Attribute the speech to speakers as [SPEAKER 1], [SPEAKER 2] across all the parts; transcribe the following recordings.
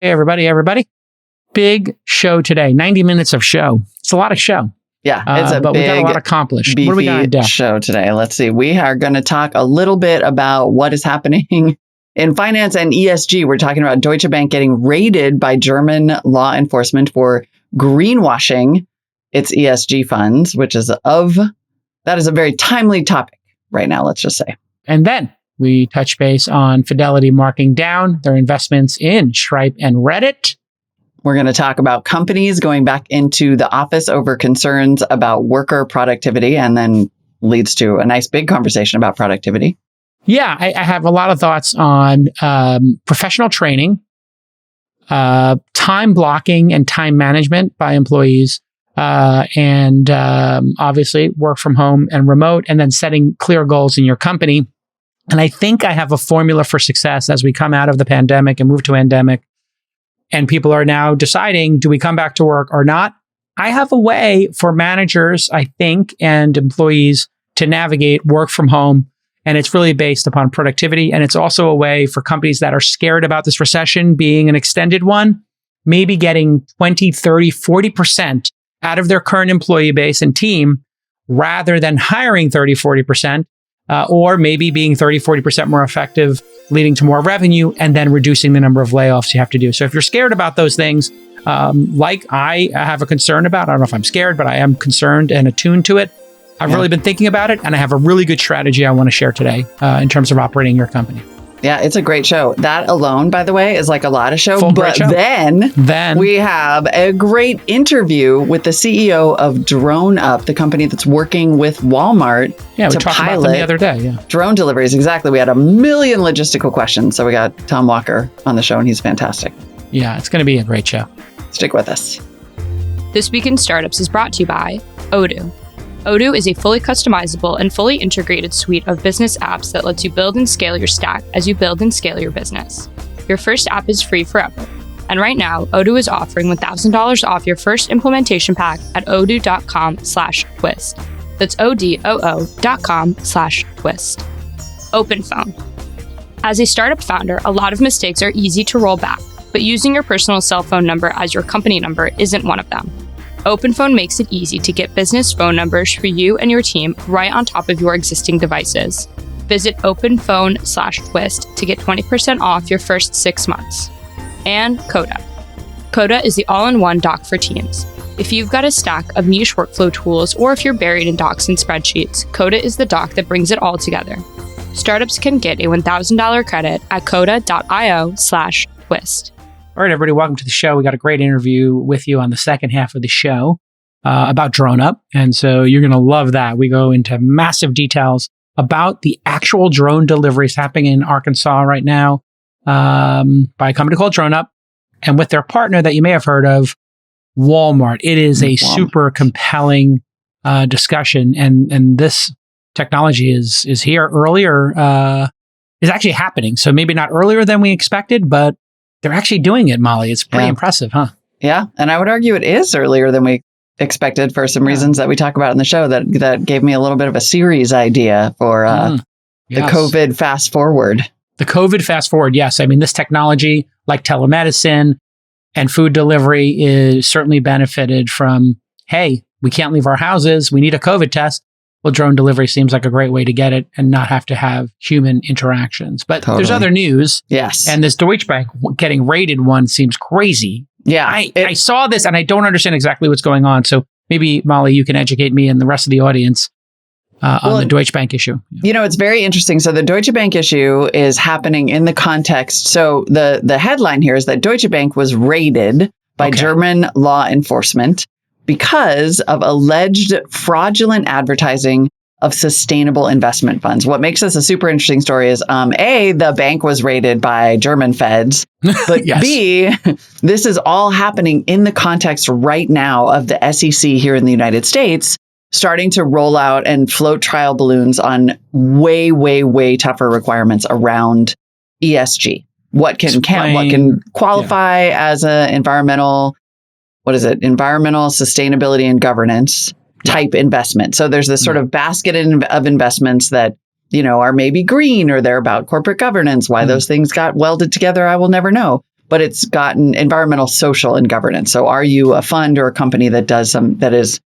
[SPEAKER 1] Hey, everybody. Big show today. 90 minutes of show. It's a lot of show.
[SPEAKER 2] Yeah, it's a
[SPEAKER 1] but
[SPEAKER 2] big,
[SPEAKER 1] we got a lot accomplished.
[SPEAKER 2] beefy
[SPEAKER 1] What are we going to do?
[SPEAKER 2] show today. Let's see. We are going to talk a little bit about what is happening in finance and ESG. We're talking about Deutsche Bank getting raided by German law enforcement for greenwashing its ESG funds, that is a very timely topic right now, let's just say.
[SPEAKER 1] And then we touch base on Fidelity marking down their investments in Stripe and Reddit.
[SPEAKER 2] We're going to talk about companies going back into the office over concerns about worker productivity, and then leads to a nice big conversation about productivity.
[SPEAKER 1] Yeah, I have a lot of thoughts on professional training, time blocking and time management by employees, and obviously work from home and remote, and then setting clear goals in your company. And I think I have a formula for success as we come out of the pandemic and move to endemic. And people are now deciding, do we come back to work or not? I have a way for managers, I think, and employees to navigate work from home. And it's really based upon productivity. And it's also a way for companies that are scared about this recession being an extended one, maybe getting 20, 30, 40% out of their current employee base and team, rather than hiring 30, 40%, or maybe being 30, 40% more effective, leading to more revenue, and then reducing the number of layoffs you have to do. So if you're scared about those things, like I have a concern about, I don't know if I'm scared, but I am concerned and attuned to it. I've really been thinking about it, and I have a really good strategy I want to share today in terms of operating your company.
[SPEAKER 2] Yeah, it's a great show. That alone, by the way, is like a lot of show. But then we have a great interview with the CEO of DroneUp, the company that's working with Walmart
[SPEAKER 1] to talked about them the other day. Yeah,
[SPEAKER 2] drone deliveries. Exactly. We had a million logistical questions. So we got Tom Walker on the show, and he's fantastic.
[SPEAKER 1] Yeah, it's going to be a great show.
[SPEAKER 2] Stick with us.
[SPEAKER 3] This Week in Startups is brought to you by Odoo. Odoo is a fully customizable and fully integrated suite of business apps that lets you build and scale your stack as you build and scale your business. Your first app is free forever. And right now, Odoo is offering $1,000 off your first implementation pack at odoo.com/twist. That's odoo.com/twist. OpenPhone. As a startup founder, a lot of mistakes are easy to roll back, but using your personal cell phone number as your company number isn't one of them. OpenPhone makes it easy to get business phone numbers for you and your team right on top of your existing devices. Visit openphone.com/twist to get 20% off your first 6 months. And Coda. Coda is the all-in-one doc for teams. If you've got a stack of niche workflow tools, or if you're buried in docs and spreadsheets, Coda is the doc that brings it all together. Startups can get a $1,000 credit at coda.io/twist.
[SPEAKER 1] All right, everybody, welcome to the show. We got a great interview with you on the second half of the show about DroneUp. And so you're going to love that. We go into massive details about the actual drone deliveries happening in Arkansas right now by a company called DroneUp, and with their partner that you may have heard of, Walmart. It is a super compelling discussion. And this technology is here earlier, is actually happening. So maybe not earlier than we expected, but they're actually doing it, Molly. It's pretty impressive, huh? Yeah.
[SPEAKER 2] And I would argue it is earlier than we expected for some reasons that we talk about in the show that gave me a little bit of a series idea for the COVID fast forward.
[SPEAKER 1] The COVID fast forward, yes. I mean, this technology, like telemedicine and food delivery, is certainly benefited from, hey, we can't leave our houses. We need a COVID test. Well, drone delivery seems like a great way to get it and not have to have human interactions. But there's other news.
[SPEAKER 2] Yes.
[SPEAKER 1] And this Deutsche Bank getting raided one seems crazy.
[SPEAKER 2] Yeah.
[SPEAKER 1] I saw this and I don't understand exactly what's going on. So maybe, Molly, you can educate me and the rest of the audience on the Deutsche Bank issue.
[SPEAKER 2] You know, it's very interesting. So the Deutsche Bank issue is happening in the context. So the headline here is that Deutsche Bank was raided by German law enforcement because of alleged fraudulent advertising of sustainable investment funds. What makes this a super interesting story is, A, the bank was raided by German feds, but B, this is all happening in the context right now of the SEC here in the United States starting to roll out and float trial balloons on way, way, way tougher requirements around ESG. What can qualify as an environmental sustainability and governance type investment. So there's this sort of basket of investments that, you know, are maybe green or they're about corporate governance. Why those things got welded together, I will never know. but it's gotten environmental, social, and governance. So are you a fund or a company that that is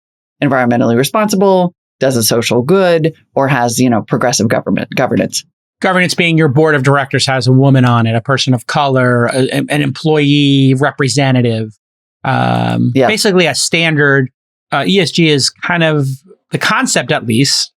[SPEAKER 2] environmentally responsible, does a social good, or has, progressive governance?
[SPEAKER 1] Governance being your board of directors has a woman on it, a person of color, an employee representative. Basically a standard. ESG is kind of the concept, at least,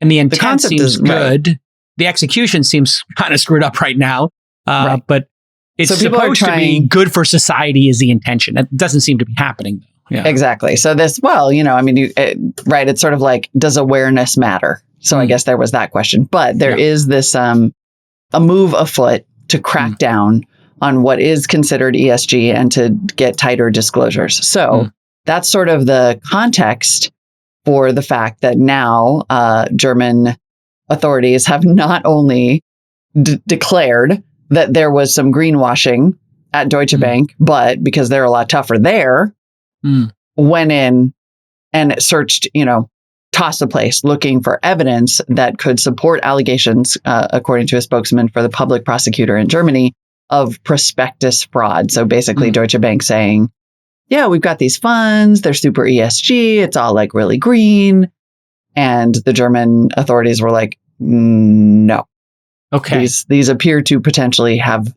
[SPEAKER 1] and the intent seems good. Right. The execution seems kind of screwed up right now, right. But it's supposed to be good for society is the intention. It doesn't seem to be happening, though. Yeah.
[SPEAKER 2] Exactly. So this, it's sort of like, does awareness matter? So I guess there was that question, but there is this a move afoot to crack down on what is considered ESG and to get tighter disclosures. So that's sort of the context for the fact that now German authorities have not only declared that there was some greenwashing at Deutsche Bank, but because they're a lot tougher there, went in and searched, tossed the place looking for evidence that could support allegations, according to a spokesman for the public prosecutor in Germany, of prospectus fraud. So basically Deutsche Bank saying, yeah, we've got these funds, they're super ESG, it's all like really green. And the German authorities were like, no.
[SPEAKER 1] Okay.
[SPEAKER 2] These appear to potentially have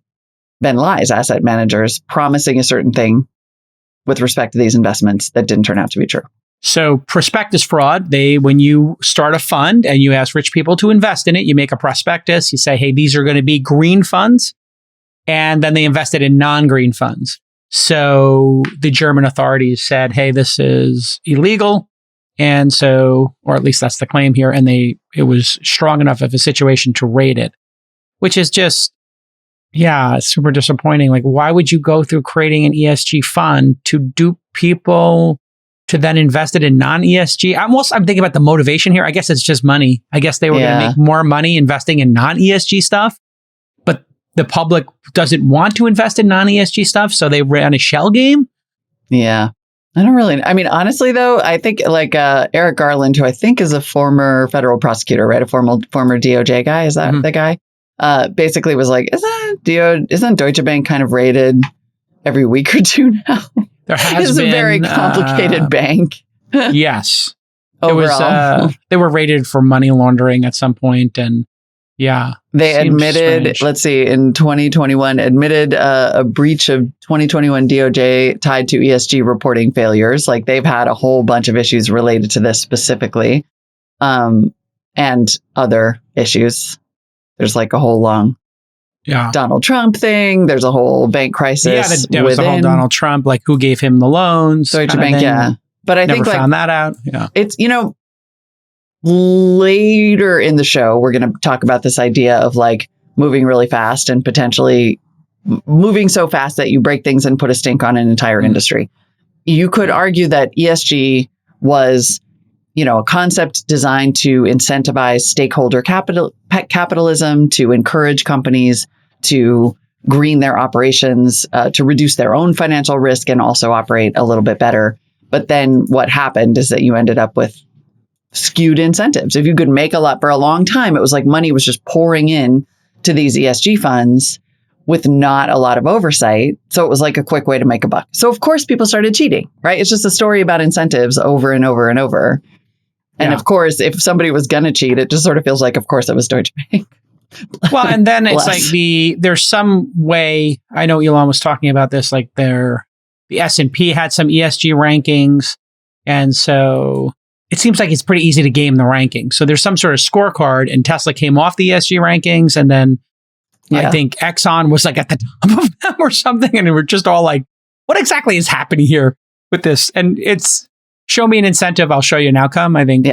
[SPEAKER 2] been lies, asset managers promising a certain thing with respect to these investments that didn't turn out to be true.
[SPEAKER 1] So prospectus fraud, when you start a fund and you ask rich people to invest in it, you make a prospectus, you say, hey, these are going to be green funds. And then they invested in non-green funds. So the German authorities said, hey, this is illegal. And so, or at least that's the claim here. And it was strong enough of a situation to raid it, which is just, super disappointing. Like, why would you go through creating an ESG fund to dupe people to then invest it in non-ESG? I'm thinking about the motivation here. I guess it's just money. I guess they were going to make more money investing in non-ESG stuff, but the public doesn't want to invest in non-ESG stuff. So they ran a shell game.
[SPEAKER 2] Yeah. Honestly, though, I think like Eric Garland, who I think is a former federal prosecutor, right? A former DOJ guy. Is that the guy? Basically was like, isn't Deutsche Bank kind of raided every week or two now?
[SPEAKER 1] There has
[SPEAKER 2] it's a very complicated bank.
[SPEAKER 1] Yes.
[SPEAKER 2] Overall.
[SPEAKER 1] They were raided for money laundering at some point, and
[SPEAKER 2] they admitted, in 2021, admitted a breach of 2021 DOJ tied to ESG reporting failures. Like they've had a whole bunch of issues related to this specifically, and other issues. There's like a whole long Donald Trump thing. There's a whole bank crisis.
[SPEAKER 1] There was the whole Donald Trump, like who gave him the loans.
[SPEAKER 2] Deutsche Bank, But I think
[SPEAKER 1] found that out. Yeah.
[SPEAKER 2] It's, later in the show, we're going to talk about this idea of like moving really fast and potentially moving so fast that you break things and put a stink on an entire industry. You could argue that ESG was, a concept designed to incentivize stakeholder capitalism, to encourage companies to green their operations, to reduce their own financial risk and also operate a little bit better. But then what happened is that you ended up with skewed incentives. If you could make a lot for a long time, it was like money was just pouring in to these ESG funds with not a lot of oversight. So it was like a quick way to make a buck. So of course people started cheating, right? It's just a story about incentives over and over and over. And of course, if somebody was going to cheat, it just sort of feels like, of course, it was Deutsche Bank.
[SPEAKER 1] Well, and then it's like there's some way, I know Elon was talking about this, like the S&P had some ESG rankings. And so it seems like it's pretty easy to game the rankings. So there's some sort of scorecard, and Tesla came off the ESG rankings. And then I think Exxon was like at the top of them or something. And we're just all like, what exactly is happening here with this? And it's, show me an incentive, I'll show you an outcome. I think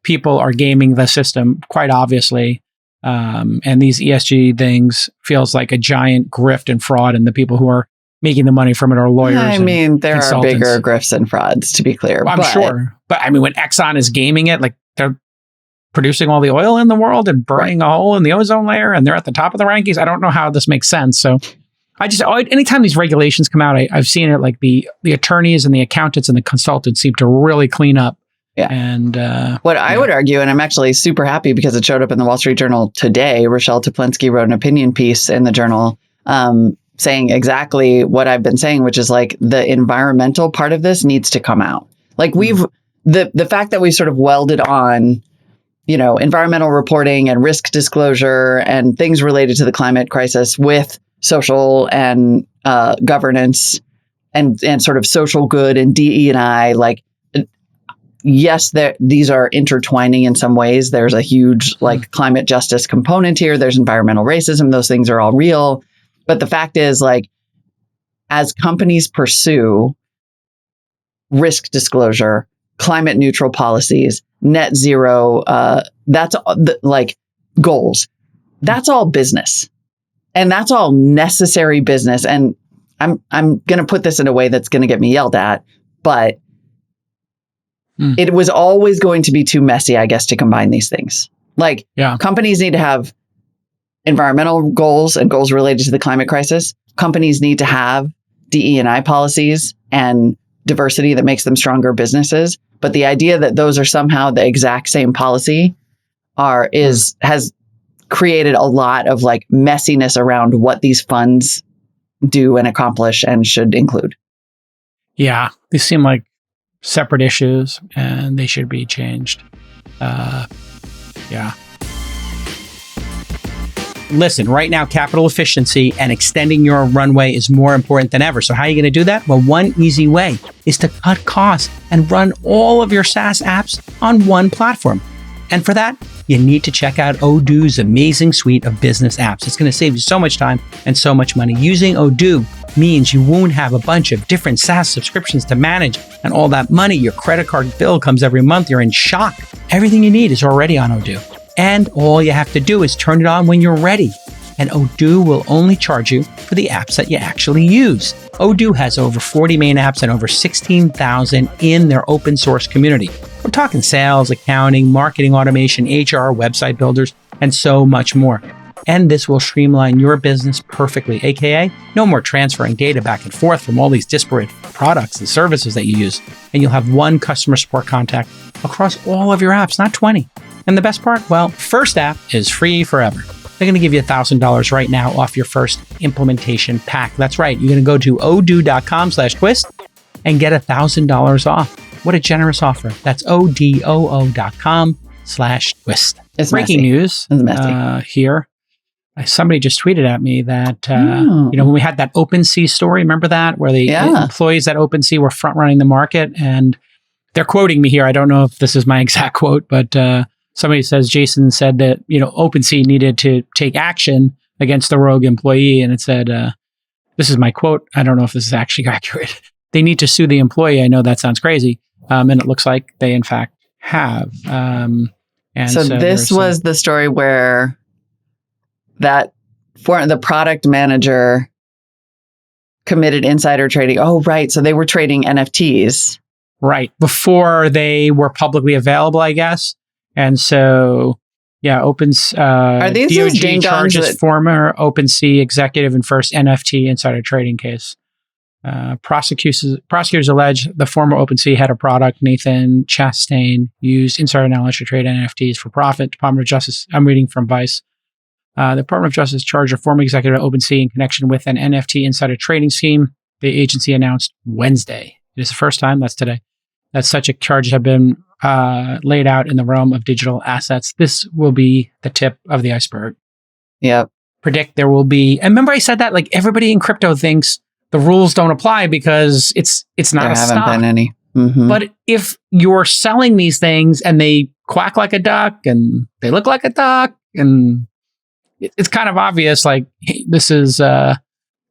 [SPEAKER 1] people are gaming the system quite obviously. And these ESG things feels like a giant grift and fraud, and the people who are making the money from it are lawyers.
[SPEAKER 2] I mean, there are bigger grifts and frauds, to be clear.
[SPEAKER 1] Well, I'm sure. But I mean, when Exxon is gaming it, like they're producing all the oil in the world and burning a hole in the ozone layer, and they're at the top of the rankings. I don't know how this makes sense. So anytime these regulations come out, I've seen it like the attorneys and the accountants and the consultants seem to really clean up.
[SPEAKER 2] Yeah.
[SPEAKER 1] And
[SPEAKER 2] what I would argue, and I'm actually super happy because it showed up in the Wall Street Journal today, Rochelle Teplinsky wrote an opinion piece in the Journal saying exactly what I've been saying, which is like the environmental part of this needs to come out. Like the fact that we sort of welded on, environmental reporting and risk disclosure and things related to the climate crisis with social and governance and sort of social good and DE&I, like, yes, these are intertwining in some ways. There's a huge like climate justice component here. There's environmental racism. Those things are all real. But the fact is, like, as companies pursue risk disclosure, climate neutral policies, net zero, goals, that's all business. And that's all necessary business. And I'm going to put this in a way that's going to get me yelled at, but it was always going to be too messy, I guess, to combine these things. Like, companies need to have environmental goals and goals related to the climate crisis. Companies need to have DE&I policies and diversity that makes them stronger businesses. But the idea that those are somehow the exact same policy has created a lot of like messiness around what these funds do and accomplish and should include.
[SPEAKER 1] Yeah, these seem like separate issues and they should be changed. Listen, right now, capital efficiency and extending your runway is more important than ever. So how are you going to do that? Well, one easy way is to cut costs and run all of your SaaS apps on one platform. And for that, you need to check out Odoo's amazing suite of business apps. It's going to save you so much time and so much money. Using Odoo means you won't have a bunch of different SaaS subscriptions to manage and all that money. Your credit card bill comes every month. You're in shock. Everything you need is already on Odoo. And all you have to do is turn it on when you're ready. And Odoo will only charge you for the apps that you actually use. Odoo has over 40 main apps and over 16,000 in their open source community. We're talking sales, accounting, marketing automation, HR, website builders, and so much more. And this will streamline your business perfectly, aka no more transferring data back and forth from all these disparate products and services that you use. And you'll have one customer support contact across all of your apps, not 20. And the best part? Well, first app is free forever. They're going to give you $1,000 right now off your first implementation pack. That's right. You're going to go to odoo.com/twist and get $1,000 off. What a generous offer. That's odoo.com/twist.
[SPEAKER 2] It's
[SPEAKER 1] breaking
[SPEAKER 2] messy.
[SPEAKER 1] News here. Somebody just tweeted at me that, when we had that OpenSea story, remember that? Where the employees at OpenSea were front running the market. And they're quoting me here. I don't know if this is my exact quote, but somebody says, Jason said that, OpenSea needed to take action against the rogue employee. And it said, this is my quote. I don't know if this is actually accurate. They need to sue the employee. I know that sounds crazy. And it looks like they, in fact, have. And
[SPEAKER 2] so this was the story where the product manager committed insider trading. Oh, right. So they were trading NFTs.
[SPEAKER 1] Right. Before they were publicly available, I guess. And so,
[SPEAKER 2] are these
[SPEAKER 1] DOJ charges former OpenSea executive in first NFT insider trading case. Prosecutors allege the former OpenSea head of product, Nathan Chastain, used insider knowledge to trade NFTs for profit. Department of Justice, I'm reading from Vice. The Department of Justice charged a former executive at OpenSea in connection with an NFT insider trading scheme. The agency announced Wednesday. It is the first time, that's today, that such a charge have been laid out in the realm of digital assets. This will be the tip of the iceberg.
[SPEAKER 2] Yep.
[SPEAKER 1] Predict there will be, and remember I said that, like, everybody in crypto thinks the rules don't apply because it's not
[SPEAKER 2] there
[SPEAKER 1] a stock.
[SPEAKER 2] There haven't been any. Mm-hmm.
[SPEAKER 1] But if you're selling these things and they quack like a duck and they look like a duck, and it's kind of obvious, like, hey, this is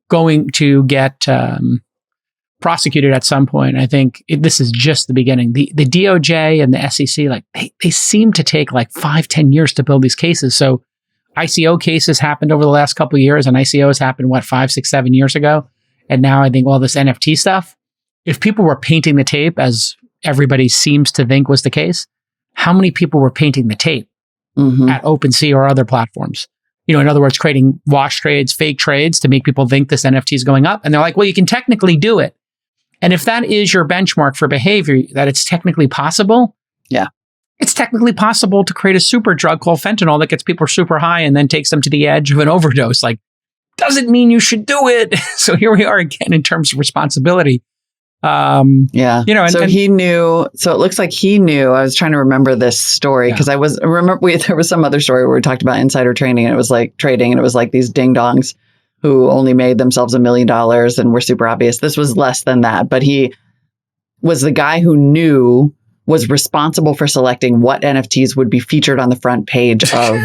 [SPEAKER 1] going to get prosecuted at some point. I think this is just the beginning. The DOJ and the SEC, like, they seem to take like 5-10 years to build these cases. So ICO cases happened over the last couple of years, and ICOs happened, 5, 6, 7 years ago. And now I think all this NFT stuff, if people were painting the tape, as everybody seems to think was the case, how many people were painting the tape at OpenSea or other platforms? In other words, creating wash trades, fake trades to make people think this NFT is going up. And they're like, well, you can technically do it. And if that is your benchmark for behavior, that it's technically possible.
[SPEAKER 2] Yeah.
[SPEAKER 1] It's technically possible to create a super drug called fentanyl that gets people super high and then takes them to the edge of an overdose. Like, doesn't mean you should do it. So here we are again in terms of responsibility.
[SPEAKER 2] He knew. So it looks like he knew. I was trying to remember this story because there was some other story where we talked about insider trading, and it was like trading, and it was like these ding dongs who only made themselves $1 million and were super obvious. This was less than that, but he was the guy who was responsible for selecting what NFTs would be featured on the front page of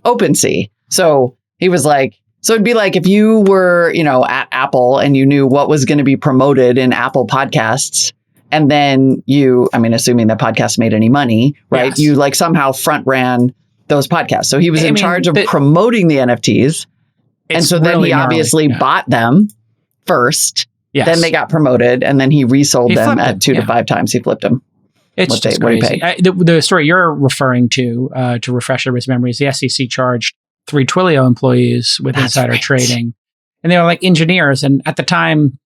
[SPEAKER 2] OpenSea. So he was like, so it'd be like if you were, at Apple and you knew what was going to be promoted in Apple podcasts, and then assuming that podcasts made any money, right? Yes. You like somehow front ran those podcasts. So he was in charge of promoting the NFTs. And so then he obviously bought them first. Yes. Then they got promoted, and then he resold them at 2 to 5 times. He flipped them.
[SPEAKER 1] It's just crazy. The story you're referring to refresh everybody's memories, the SEC charged 3 Twilio employees with insider trading. And they were like engineers. And at the time,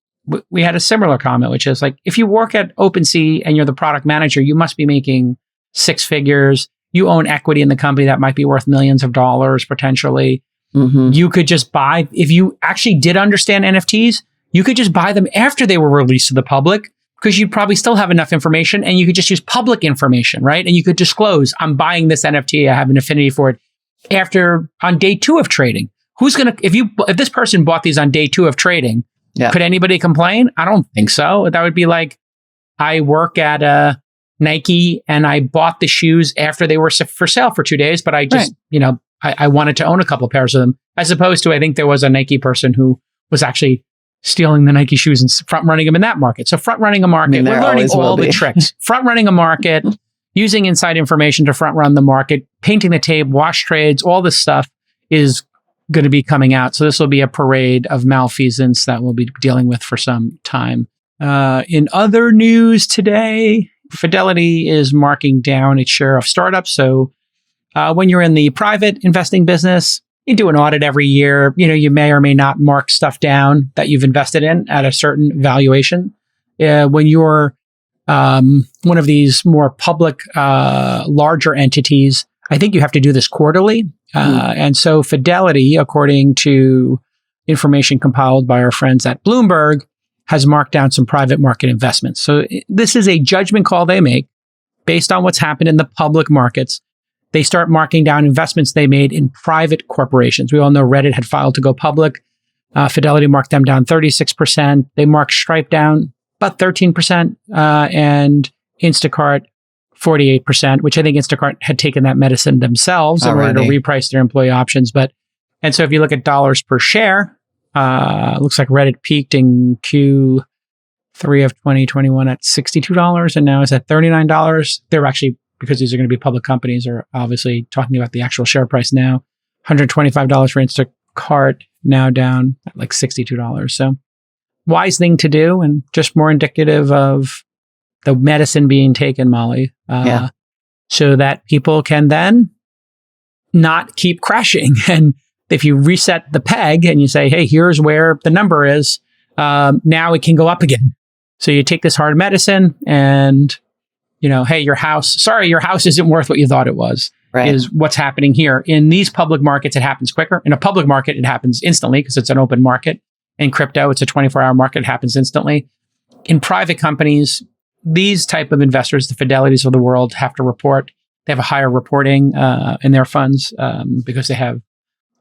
[SPEAKER 1] we had a similar comment, which is like, if you work at OpenSea and you're the product manager, you must be making 6 figures. You own equity in the company that might be worth millions of dollars potentially. Mm-hmm. You could just buy, if you actually did understand NFTs, you could just buy them after they were released to the public, because you'd probably still have enough information, and you could just use public information, right? And you could disclose, I'm buying this NFT, I have an affinity for it, on day 2 of trading. If this person bought these on day 2 of trading, could anybody complain? I don't think so. That would be like, I work at Nike and I bought the shoes after they were for sale for 2 days, but I just, I wanted to own a couple pairs of them, as opposed to, I think there was a Nike person who was actually stealing the Nike shoes and front running them in that market. So front running a market, we're learning all the tricks. Front running a market, using inside information to front run the market, painting the tape, wash trades, all this stuff is going to be coming out. So this will be a parade of malfeasance that we'll be dealing with for some time. In other news today, Fidelity is marking down its share of startups. So when you're in the private investing business, you do an audit every year. You may or may not mark stuff down that you've invested in at a certain valuation. When you're one of these more public, larger entities, I think you have to do this quarterly. And so Fidelity, according to information compiled by our friends at Bloomberg, has marked down some private market investments. So this is a judgment call they make based on what's happened in the public markets. They start marking down investments they made in private corporations. We all know Reddit had filed to go public. Fidelity marked them down 36%. They marked Stripe down about 13%, and Instacart 48%, which I think Instacart had taken that medicine themselves in order to reprice their employee options. And so if you look at dollars per share, looks like Reddit peaked in Q3 of 2021 at $62 and now is at $39. They're actually, because these are going to be public companies, are obviously talking about the actual share price now. $125 for Instacart, now down at like $62. So wise thing to do, and just more indicative of the medicine being taken, Molly, so that people can then not keep crashing. And if you reset the peg and you say, hey, here's where the number is, now it can go up again. So you take this hard medicine and, hey, your house isn't worth what you thought it was, is what's happening here. In these public markets, it happens quicker. In a public market, it happens instantly because it's an open market. In crypto, it's a 24-hour market. It happens instantly. In private companies, these type of investors, the Fidelities of the world, have to report. They have a higher reporting in their funds because they have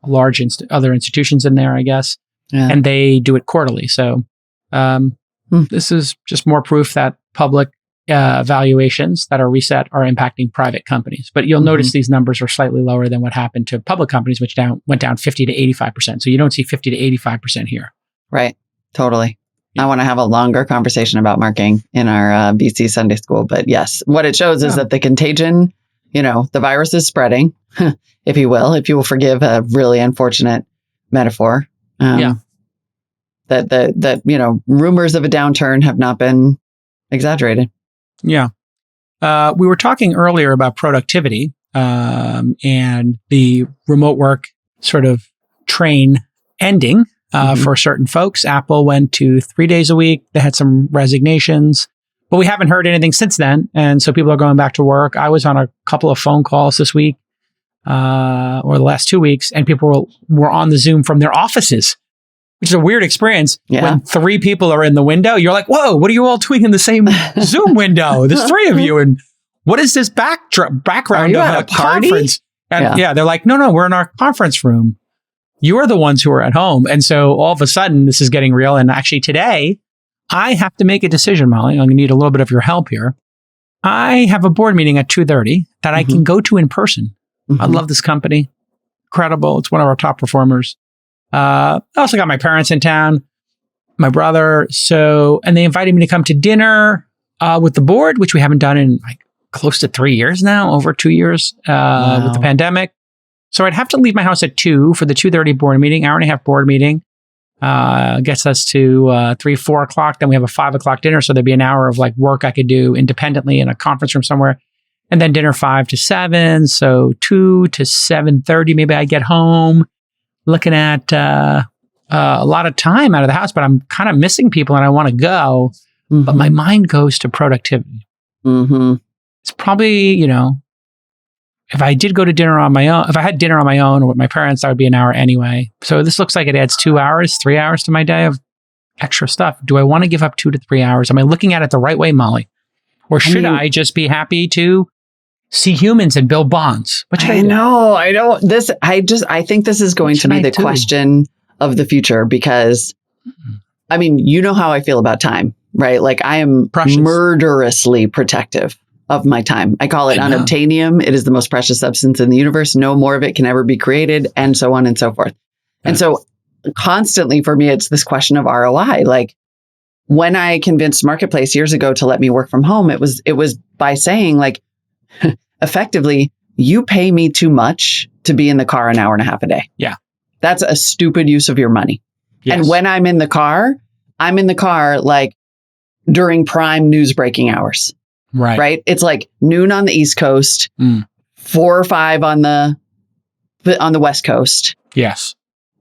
[SPEAKER 1] large other institutions in there, I guess, and they do it quarterly. So this is just more proof that public valuations that are reset are impacting private companies. But you'll notice these numbers are slightly lower than what happened to public companies, which went down 50 to 85%. So you don't see 50 to 85% here. Right.
[SPEAKER 2] Totally. I want to have a longer conversation about marking in our BC Sunday school. But yes, what it shows is that the contagion, the virus is spreading, if you will forgive a really unfortunate metaphor. That rumors of a downturn have not been exaggerated.
[SPEAKER 1] Yeah. We were talking earlier about productivity and the remote work sort of train ending for certain folks. Apple went to 3 days a week. They had some resignations, but we haven't heard anything since then. And so people are going back to work. I was on a couple of phone calls this week or the last 2 weeks, and people were on the Zoom from their offices. which is a weird experience.
[SPEAKER 2] Yeah.
[SPEAKER 1] When 3 people are in the window, you're like, whoa, what are you all doing in the same Zoom window? There's 3 of you. And what is this background
[SPEAKER 2] Are you
[SPEAKER 1] of
[SPEAKER 2] at
[SPEAKER 1] a
[SPEAKER 2] a party?
[SPEAKER 1] conference? And they're like, no, we're in our conference room. You are the ones who are at home. And so all of a sudden, this is getting real. And actually today, I have to make a decision, Molly. I'm going to need a little bit of your help here. I have a board meeting at 2:30 that I can go to in person. I love this company. Incredible. It's one of our top performers. I also got my parents in town, my brother. And they invited me to come to dinner with the board, which we haven't done in like close to 3 years now, over 2 years with the pandemic. So I'd have to leave my house at 2 for the 2:30 board meeting, hour and a half board meeting. Gets us to 3, 4 o'clock. Then we have a 5 o'clock dinner. So there'd be an hour of like work I could do independently in a conference room somewhere. And then dinner 5 to 7. So 2 to 7:30, maybe I get home. Looking at a lot of time out of the house, but I'm kind of missing people and I want to go. But my mind goes to productivity. It's probably, if I did go to dinner on my own, if I had dinner on my own or with my parents, that would be an hour anyway. So this looks like it adds 2 hours, 3 hours to my day of extra stuff. Do I want to give up 2 to 3 hours? Am I looking at it the right way, Molly? Or should I just be happy to see humans and build bonds? What should I do?
[SPEAKER 2] know. I don't. I think this is going to be the question of the future because, I mean, you know how I feel about time, right? Like I am murderously protective of my time. I call it unobtainium. It is the most precious substance in the universe. No more of it can ever be created, and so on and so forth. And so constantly for me, it's this question of ROI. Like when I convinced Marketplace years ago to let me work from home, it was by saying like, effectively, you pay me too much to be in the car an hour and a half a day.
[SPEAKER 1] Yeah.
[SPEAKER 2] That's a stupid use of your money. Yes. And when I'm in the car like during prime news breaking hours. Right. It's like noon on the East Coast, 4 or 5 on the West Coast.
[SPEAKER 1] Yes.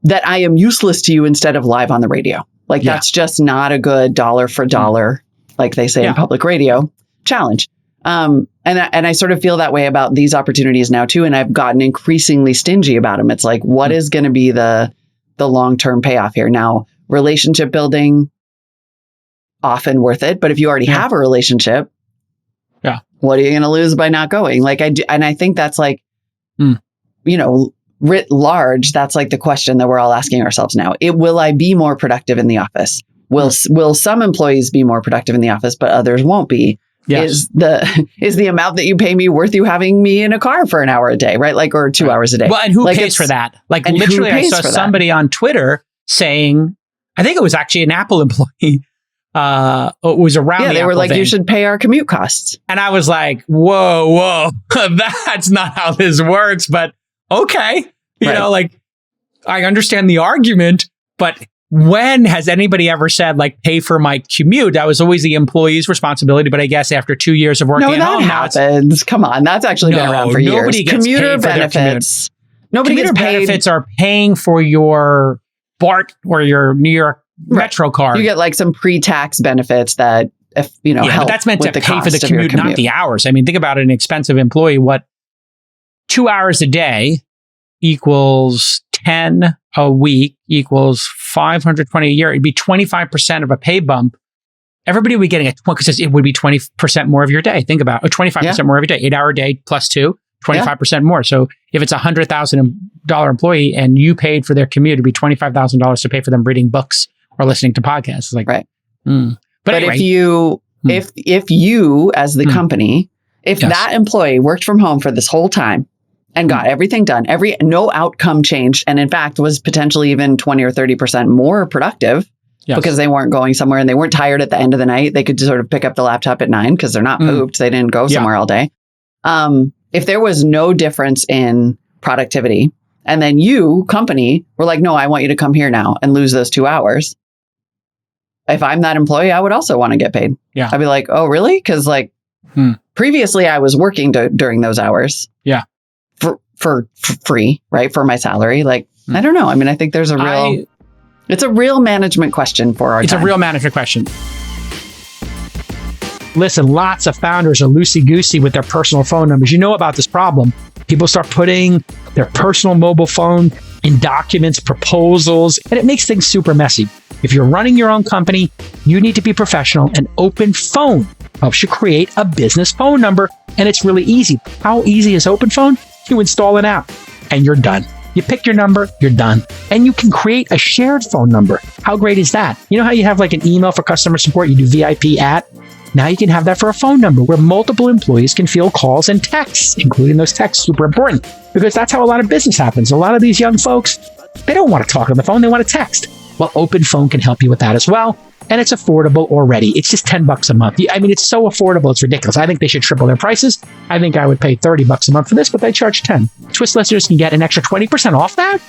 [SPEAKER 1] That
[SPEAKER 2] I am useless to you instead of live on the radio. Like that's just not a good dollar for dollar, like they say in public radio, challenge. And I sort of feel that way about these opportunities now too. And I've gotten increasingly stingy about them. It's like, what is going to be the long-term payoff here? Now, relationship building, often worth it. But if you already have a relationship, what are you going to lose by not going? Like I think that's like, writ large, that's like the question that we're all asking ourselves now. Will I be more productive in the office? Will some employees be more productive in the office, but others won't be? Yes. Is the amount that you pay me worth you having me in a car for an hour a day, right? Like, or 2 hours a day.
[SPEAKER 1] Well, and who pays for that? Like literally I saw somebody on Twitter saying, I think it was actually an Apple employee, it was around the
[SPEAKER 2] they were
[SPEAKER 1] Apple
[SPEAKER 2] like,
[SPEAKER 1] thing.
[SPEAKER 2] you should pay our commute costs.
[SPEAKER 1] And I was like, whoa, that's not how this works. But okay, you know, like I understand the argument, but when has anybody ever said like pay for my commute? That was always the employee's responsibility. But I guess after 2 years of working at home,
[SPEAKER 2] happens. Come on, that's actually been around for years.
[SPEAKER 1] Nobody gets
[SPEAKER 2] commuter
[SPEAKER 1] paid
[SPEAKER 2] benefits.
[SPEAKER 1] For nobody
[SPEAKER 2] commuter
[SPEAKER 1] gets paid. Benefits are paying for your BART or your New York Metro card.
[SPEAKER 2] You get like some pre-tax benefits that help.
[SPEAKER 1] But that's meant
[SPEAKER 2] to
[SPEAKER 1] pay for the commute, not the hours. I mean, think about an expensive employee. What 2 hours a day equals 10 a week equals 520 a year. It'd be 25% of a pay bump. Everybody would be getting because it would be 20% more of your day. Think about 25% more of your day, 8 hour day plus 2, 25% more. So if it's $100,000 employee and you paid for their commute, it'd be $25,000 to pay for them reading books or listening to podcasts. It's like,
[SPEAKER 2] right.
[SPEAKER 1] But anyway,
[SPEAKER 2] if you as the company, that employee worked from home for this whole time and got everything done, no outcome changed, and in fact was potentially even 20 or 30% more productive because they weren't going somewhere and they weren't tired at the end of the night. They could just sort of pick up the laptop at 9 because they're not pooped. They didn't go somewhere all day. If there was no difference in productivity, and then you, company, were like, no, I want you to come here now and lose those 2 hours. If I'm that employee, I would also want to get paid. Yeah. I'd be like, oh, really? Because like previously I was working during those hours. Yeah. For free, right? For my salary. Like, I don't know. I mean, I think there's it's a real management question for our time.
[SPEAKER 1] It's a real management question. Listen, lots of founders are loosey-goosey with their personal phone numbers. You know about this problem. People start putting their personal mobile phone in documents, proposals, and it makes things super messy. If you're running your own company, you need to be professional, and OpenPhone helps you create a business phone number, and it's really easy. How easy is OpenPhone? You install an app, and you're done. You pick your number, you're done. And you can create a shared phone number. How great is that? You know how you have like an email for customer support, you do VIP at? Now you can have that for a phone number where multiple employees can field calls and texts, including those texts, super important, because that's how a lot of business happens. A lot of these young folks, they don't want to talk on the phone, they want to text. Well, OpenPhone can help you with that as well. And it's affordable already. It's just $10 a month. I mean, it's so affordable, it's ridiculous. I think they should triple their prices. I think I would pay $30 a month for this, but they charge $10. Twist listeners can get an extra 20% off that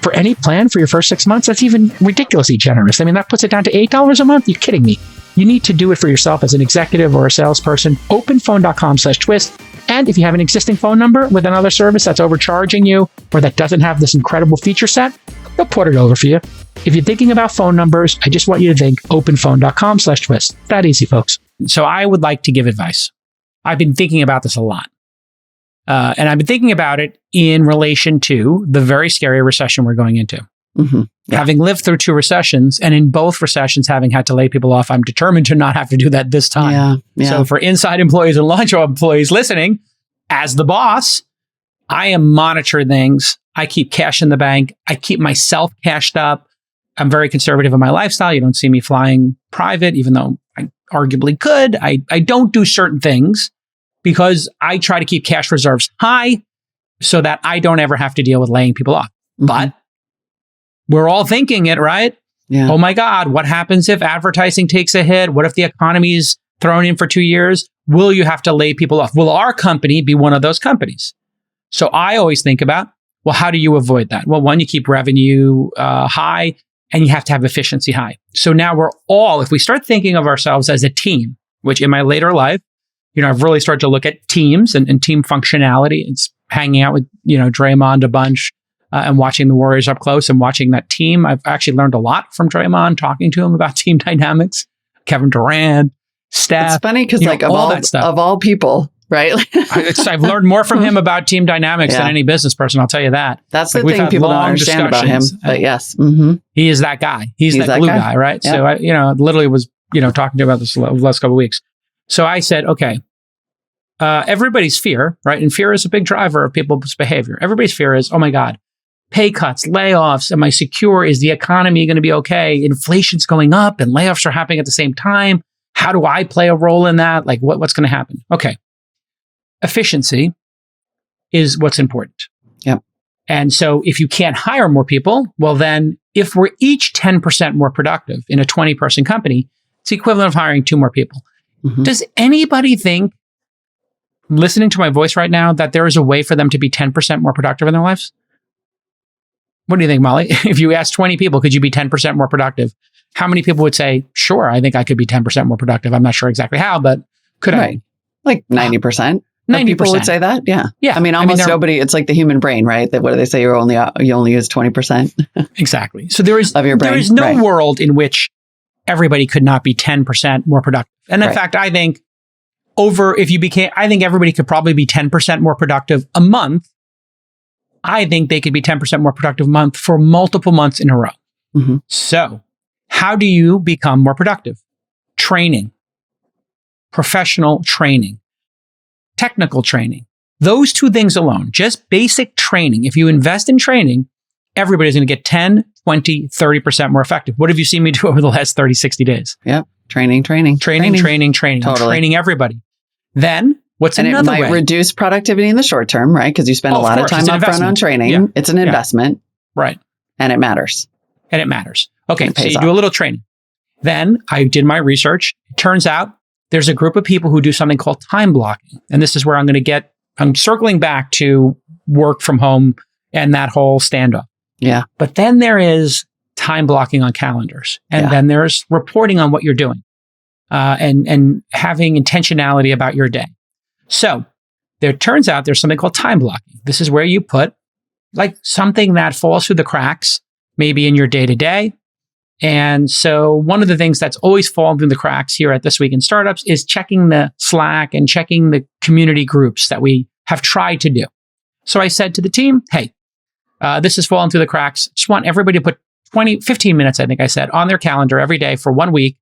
[SPEAKER 1] for any plan for your first 6 months. That's even ridiculously generous. I mean, that puts it down to $8 a month. You're kidding me. You need to do it for yourself as an executive or a salesperson. Openphone.com/twist. And if you have an existing phone number with another service that's overcharging you or that doesn't have this incredible feature set, they'll port it over for you. If you're thinking about phone numbers, I just want you to think openphone.com/twist. That easy, folks. So I would like to give advice. I've been thinking about this a lot. And I've been thinking about it in relation to the very scary recession we're going into.
[SPEAKER 2] Mm-hmm. Yeah.
[SPEAKER 1] Having lived through 2 recessions, and in both recessions having had to lay people off, I'm determined to not have to do that this time.
[SPEAKER 2] Yeah.
[SPEAKER 1] So for inside employees and launch employees listening, as the boss, I am monitoring things. I keep cash in the bank. I keep myself cashed up. I'm very conservative in my lifestyle. You don't see me flying private, even though I arguably could. I don't do certain things because I try to keep cash reserves high so that I don't ever have to deal with laying people off. Mm-hmm. But we're all thinking it, right?
[SPEAKER 2] Yeah.
[SPEAKER 1] Oh my God, what happens if advertising takes a hit? What if the economy's thrown in for 2 years? Will you have to lay people off? Will our company be one of those companies? So I always think about, well, how do you avoid that? Well, one, you keep revenue high and you have to have efficiency high. So now we're all, if we start thinking of ourselves as a team, which in my later life, I've really started to look at teams and team functionality. It's hanging out with, Draymond a bunch and watching the Warriors up close and watching that team. I've actually learned a lot from Draymond, talking to him about team dynamics, Kevin Durant, Steph.
[SPEAKER 2] It's funny because of all people, right?
[SPEAKER 1] I've learned more from him about team dynamics than any business person. I'll tell you that.
[SPEAKER 2] That's the thing people don't understand about him. But yes, mm-hmm.
[SPEAKER 1] He is that guy. He's that glue guy, right? Yeah. So I, literally was, talking to him about this the last couple of weeks. So I said, okay, everybody's fear, right? And fear is a big driver of people's behavior. Everybody's fear is, oh my God, pay cuts, layoffs. Am I secure? Is the economy going to be okay? Inflation's going up and layoffs are happening at the same time. How do I play a role in that? Like what's going to happen? Okay. Efficiency is what's important.
[SPEAKER 2] Yep.
[SPEAKER 1] And so if you can't hire more people, well then if we're each 10% more productive in a 20-person company, it's the equivalent of hiring 2 more people. Mm-hmm. Does anybody think, listening to my voice right now, that there is a way for them to be 10% more productive in their lives? What do you think, Molly? If you ask 20 people, could you be 10% more productive? How many people would say, sure, I think I could be 10% more productive? I'm not sure exactly how, but could I?
[SPEAKER 2] Like 90%.
[SPEAKER 1] 90%
[SPEAKER 2] people would say that. Yeah.
[SPEAKER 1] Yeah.
[SPEAKER 2] I mean, almost nobody, it's like the human brain, right? That what do they say? You only use 20%.
[SPEAKER 1] Exactly. So there is,
[SPEAKER 2] of your brain.
[SPEAKER 1] There is no world in which everybody could not be 10% more productive. And in fact, I think I think everybody could probably be 10% more productive a month. I think they could be 10% more productive a month for multiple months in a row.
[SPEAKER 2] Mm-hmm.
[SPEAKER 1] So how do you become more productive? Training, professional training, technical training. Those 2 things alone, just basic training. If you invest in training, everybody's going to get 10, 20, 30% more effective. What have you seen me do over the last 30, 60 days?
[SPEAKER 2] Yep. Training.
[SPEAKER 1] Totally. I'm training everybody. Then what's another way?
[SPEAKER 2] And it might reduce productivity in the short term, right? Because you spend a lot of time up front on training. Yeah. It's an investment.
[SPEAKER 1] Right.
[SPEAKER 2] And it matters.
[SPEAKER 1] Okay, so you do a little training. Then I did my research. It turns out there's a group of people who do something called time blocking. And this is where I'm circling back to work from home and that whole standoff.
[SPEAKER 2] Yeah.
[SPEAKER 1] But then there is time blocking on calendars. And then there's reporting on what you're doing and having intentionality about your day. So there turns out there's something called time blocking. This is where you put like something that falls through the cracks, maybe in your day-to-day. And so one of the things that's always fallen through the cracks here at This Week in Startups is checking the Slack and checking the community groups that we have tried to do. So I said to the team, hey, this has fallen through the cracks. Just want everybody to put 15 minutes, I think I said, on their calendar every day for 1 week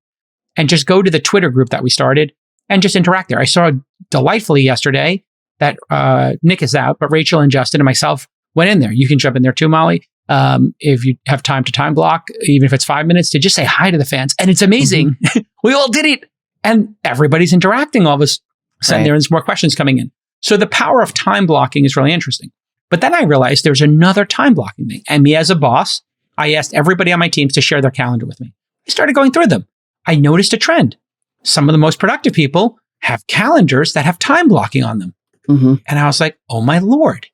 [SPEAKER 1] and just go to the Twitter group that we started and just interact there. I saw delightfully yesterday that Nick is out, but Rachel and Justin and myself went in there. You can jump in there too, Molly. If you have time to time block, even if it's 5 minutes, to just say hi to the fans. And it's amazing. We all did it. And everybody's interacting all of a sudden. There's more questions coming in. So the power of time blocking is really interesting. But then I realized there's another time blocking thing. And me as a boss, I asked everybody on my teams to share their calendar with me. I started going through them. I noticed a trend. Some of the most productive people have calendars that have time blocking on them. And I was like, oh my Lord,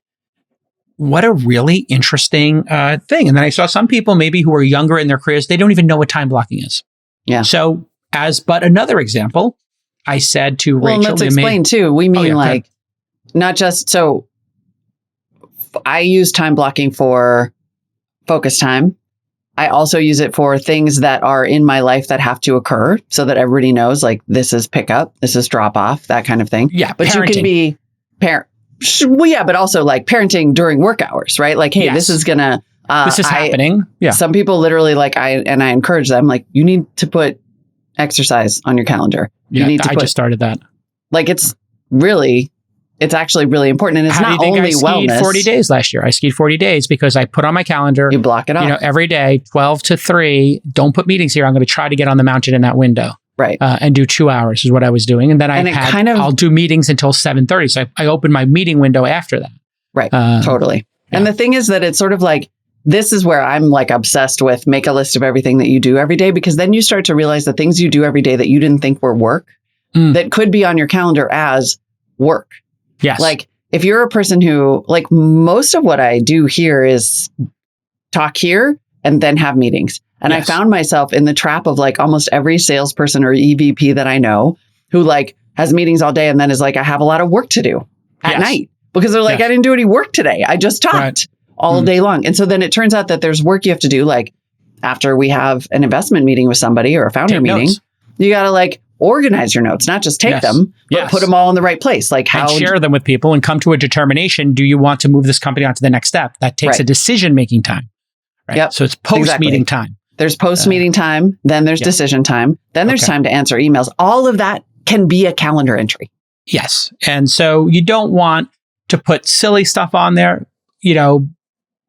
[SPEAKER 1] what a really interesting thing. And then I saw some people maybe who are younger in their careers, they don't even know what time blocking is. Yeah. So as but another example, I said to Rachel.
[SPEAKER 2] Well, let's explain too. We mean not just, so I use time blocking for focus time. I also use it for things that are in my life that have to occur so that everybody knows, like, this is pickup, this is drop off, that kind of thing.
[SPEAKER 1] Yeah.
[SPEAKER 2] But
[SPEAKER 1] parenting.
[SPEAKER 2] you can be parent. Well, yeah, but also like parenting during work hours, right? Like, hey, this is gonna,
[SPEAKER 1] this is happening. Yeah.
[SPEAKER 2] Some people literally I encourage them, like, you need to put exercise on your calendar.
[SPEAKER 1] Yeah, I just started that.
[SPEAKER 2] Like, it's actually really important. And it's not only wellness.
[SPEAKER 1] I skied 40 days last year. I skied 40 days because I put on my calendar.
[SPEAKER 2] You block it off.
[SPEAKER 1] Every day, 12 to 3, don't put meetings here. I'm going to try to get on the mountain in that window.
[SPEAKER 2] Right.
[SPEAKER 1] And do 2 hours is what I was doing. And then I'll do meetings until 7:30. So I opened my meeting window after that.
[SPEAKER 2] Right. Totally. Yeah. And the thing is that it's sort of like, this is where I'm like obsessed with make a list of everything that you do every day, because then you start to realize the things you do every day that you didn't think were work that could be on your calendar as work.
[SPEAKER 1] Yes.
[SPEAKER 2] Like, if you're a person who, like, most of what I do here is talk here and then have meetings. And I found myself in the trap of like almost every salesperson or EVP that I know who like has meetings all day and then is like, I have a lot of work to do at night, because they're like, I didn't do any work today. I just talked all day long. And so then it turns out that there's work you have to do. Like, after we have an investment meeting with somebody or a founder meeting, you got to like organize your notes, not just take them, but put them all in the right place. Like, how
[SPEAKER 1] and share them with people and come to a determination. Do you want to move this company on to the next step? That takes a decision-making time. Right. Yep. So it's post-meeting time.
[SPEAKER 2] There's post-meeting time. Then there's decision time. Then there's time to answer emails. All of that can be a calendar entry.
[SPEAKER 1] Yes. And so you don't want to put silly stuff on there,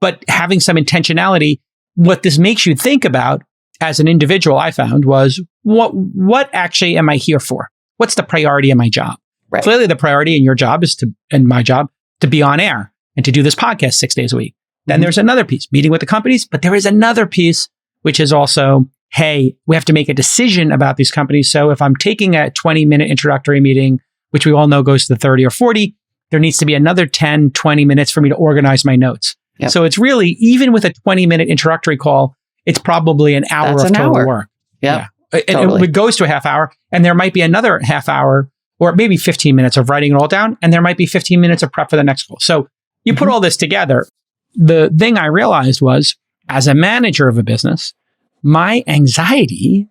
[SPEAKER 1] but having some intentionality. What this makes you think about as an individual, I found, was what actually am I here for? What's the priority in my job? Right. Clearly the priority in your job and my job, to be on air and to do this podcast 6 days a week. Then there's another piece, meeting with the companies, but there is another piece, which is also, hey, we have to make a decision about these companies. So if I'm taking a 20-minute introductory meeting, which we all know goes to 30 or 40, there needs to be another 10, 20 minutes for me to organize my notes. Yep. So it's really, even with a 20-minute introductory call, it's probably an hour of total work.
[SPEAKER 2] Yep.
[SPEAKER 1] Yeah. And it goes to a half hour, and there might be another half hour or maybe 15 minutes of writing it all down, and there might be 15 minutes of prep for the next call. So you put all this together. The thing I realized was, as a manager of a business, my anxiety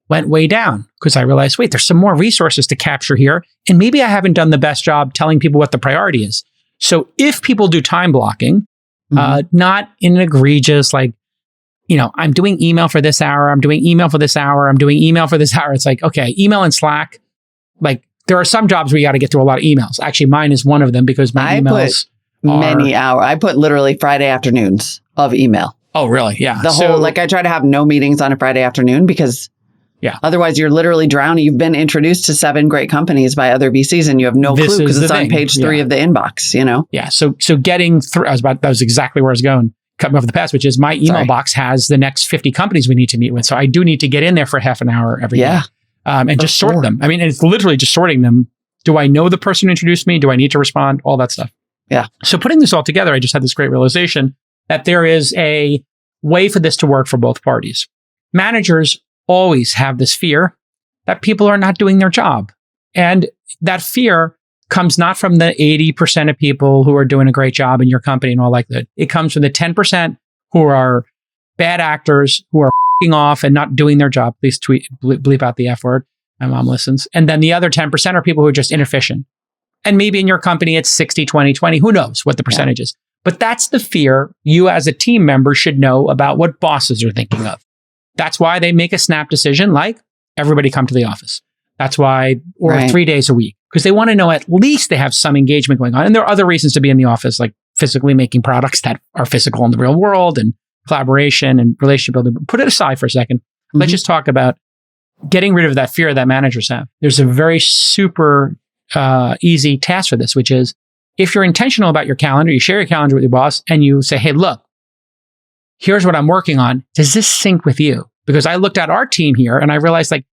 [SPEAKER 1] went way down, because I realized, wait, there's some more resources to capture here. And maybe I haven't done the best job telling people what the priority is. So if people do time blocking, not in an egregious, like, I'm doing email for this hour, I'm doing email for this hour, I'm doing email for this hour. It's like, okay, email and Slack. Like, there are some jobs where you got to get through a lot of emails. Actually, mine is one of them, because my emails
[SPEAKER 2] many hours. I put literally Friday afternoons of email.
[SPEAKER 1] Oh, really? Yeah.
[SPEAKER 2] The whole, like, I try to have no meetings on a Friday afternoon, because otherwise you're literally drowning. You've been introduced to 7 great companies by other VCs and you have no clue, because it's on page 3 of the inbox, Yeah. So getting through, that was exactly where I was going. Cut me off the pass, which is my email box has the next 50 companies we need to meet with. So I do need to get in there for half an hour every day. And just sort them. I mean, it's literally just sorting them. Do I know the person who introduced me? Do I need to respond? All that stuff. Yeah.
[SPEAKER 1] So putting this all together, I just had this great realization that there is a way for this to work for both parties. Managers always have this fear that people are not doing their job. And that fear comes not from the 80% of people who are doing a great job in your company and all like that. It comes from the 10% who are bad actors, who are f***ing off and not doing their job. Please bleep out the F word. My mom listens. And then the other 10% are people who are just inefficient. And maybe in your company, it's 60, 20, 20. Who knows what the percentage is? But that's the fear you as a team member should know about what bosses are thinking of. That's why they make a snap decision like everybody come to the office. That's why, or 3 days a week, because they want to know at least they have some engagement going on. And there are other reasons to be in the office, like physically making products that are physical in the real world and collaboration and relationship building. But put it aside for a second. Let's just talk about getting rid of that fear that managers have. There's a very super easy task for this, which is if you're intentional about your calendar, you share your calendar with your boss and you say, hey, look, here's what I'm working on. Does this sync with you? Because I looked at our team here and I realized like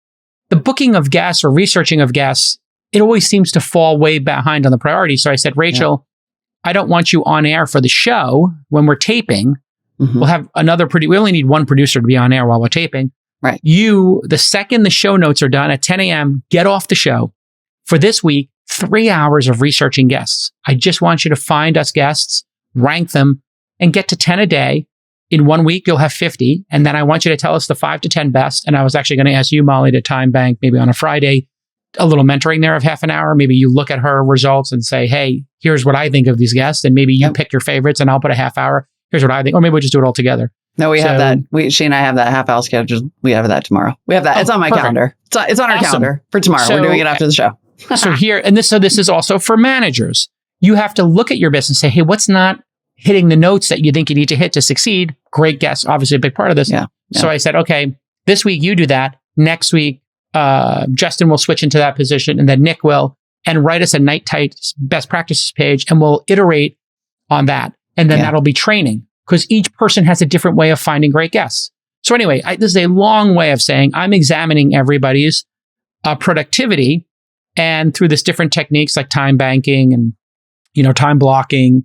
[SPEAKER 1] the booking of guests or researching of guests, it always seems to fall way behind on the priority. So I said, Rachel, I don't want you on air for the show when we're taping. We'll have we only need one producer to be on air while we're taping.
[SPEAKER 2] Right.
[SPEAKER 1] You, the second the show notes are done at 10 a.m., get off the show. For this week, 3 hours of researching guests. I just want you to find us guests, rank them, and get to 10 a day. In 1 week, you'll have 50. And then I want you to tell us the 5 to 10 best. And I was actually going to ask you, Molly, to time bank maybe on a Friday, a little mentoring there of half an hour. Maybe you look at her results and say, hey, here's what I think of these guests. And maybe you pick your favorites and I'll put a half hour. Here's what I think. Or maybe we'll just do it all together.
[SPEAKER 2] No, we have that. She and I have that half hour schedule. We have that tomorrow. We have that. It's on my calendar. It's on our calendar for tomorrow. We're doing it after the show.
[SPEAKER 1] So this is also for managers. You have to look at your business and say, hey, what's not hitting the notes that you think you need to hit to succeed? Great guess. Obviously a big part of this. So I said, okay, this week you do that. Next week, Justin will switch into that position and then Nick will, and write us a night tight best practices page and we'll iterate on that. And then that'll be training because each person has a different way of finding great guests. So anyway, this is a long way of saying I'm examining everybody's productivity and through this different techniques like time banking and, time blocking.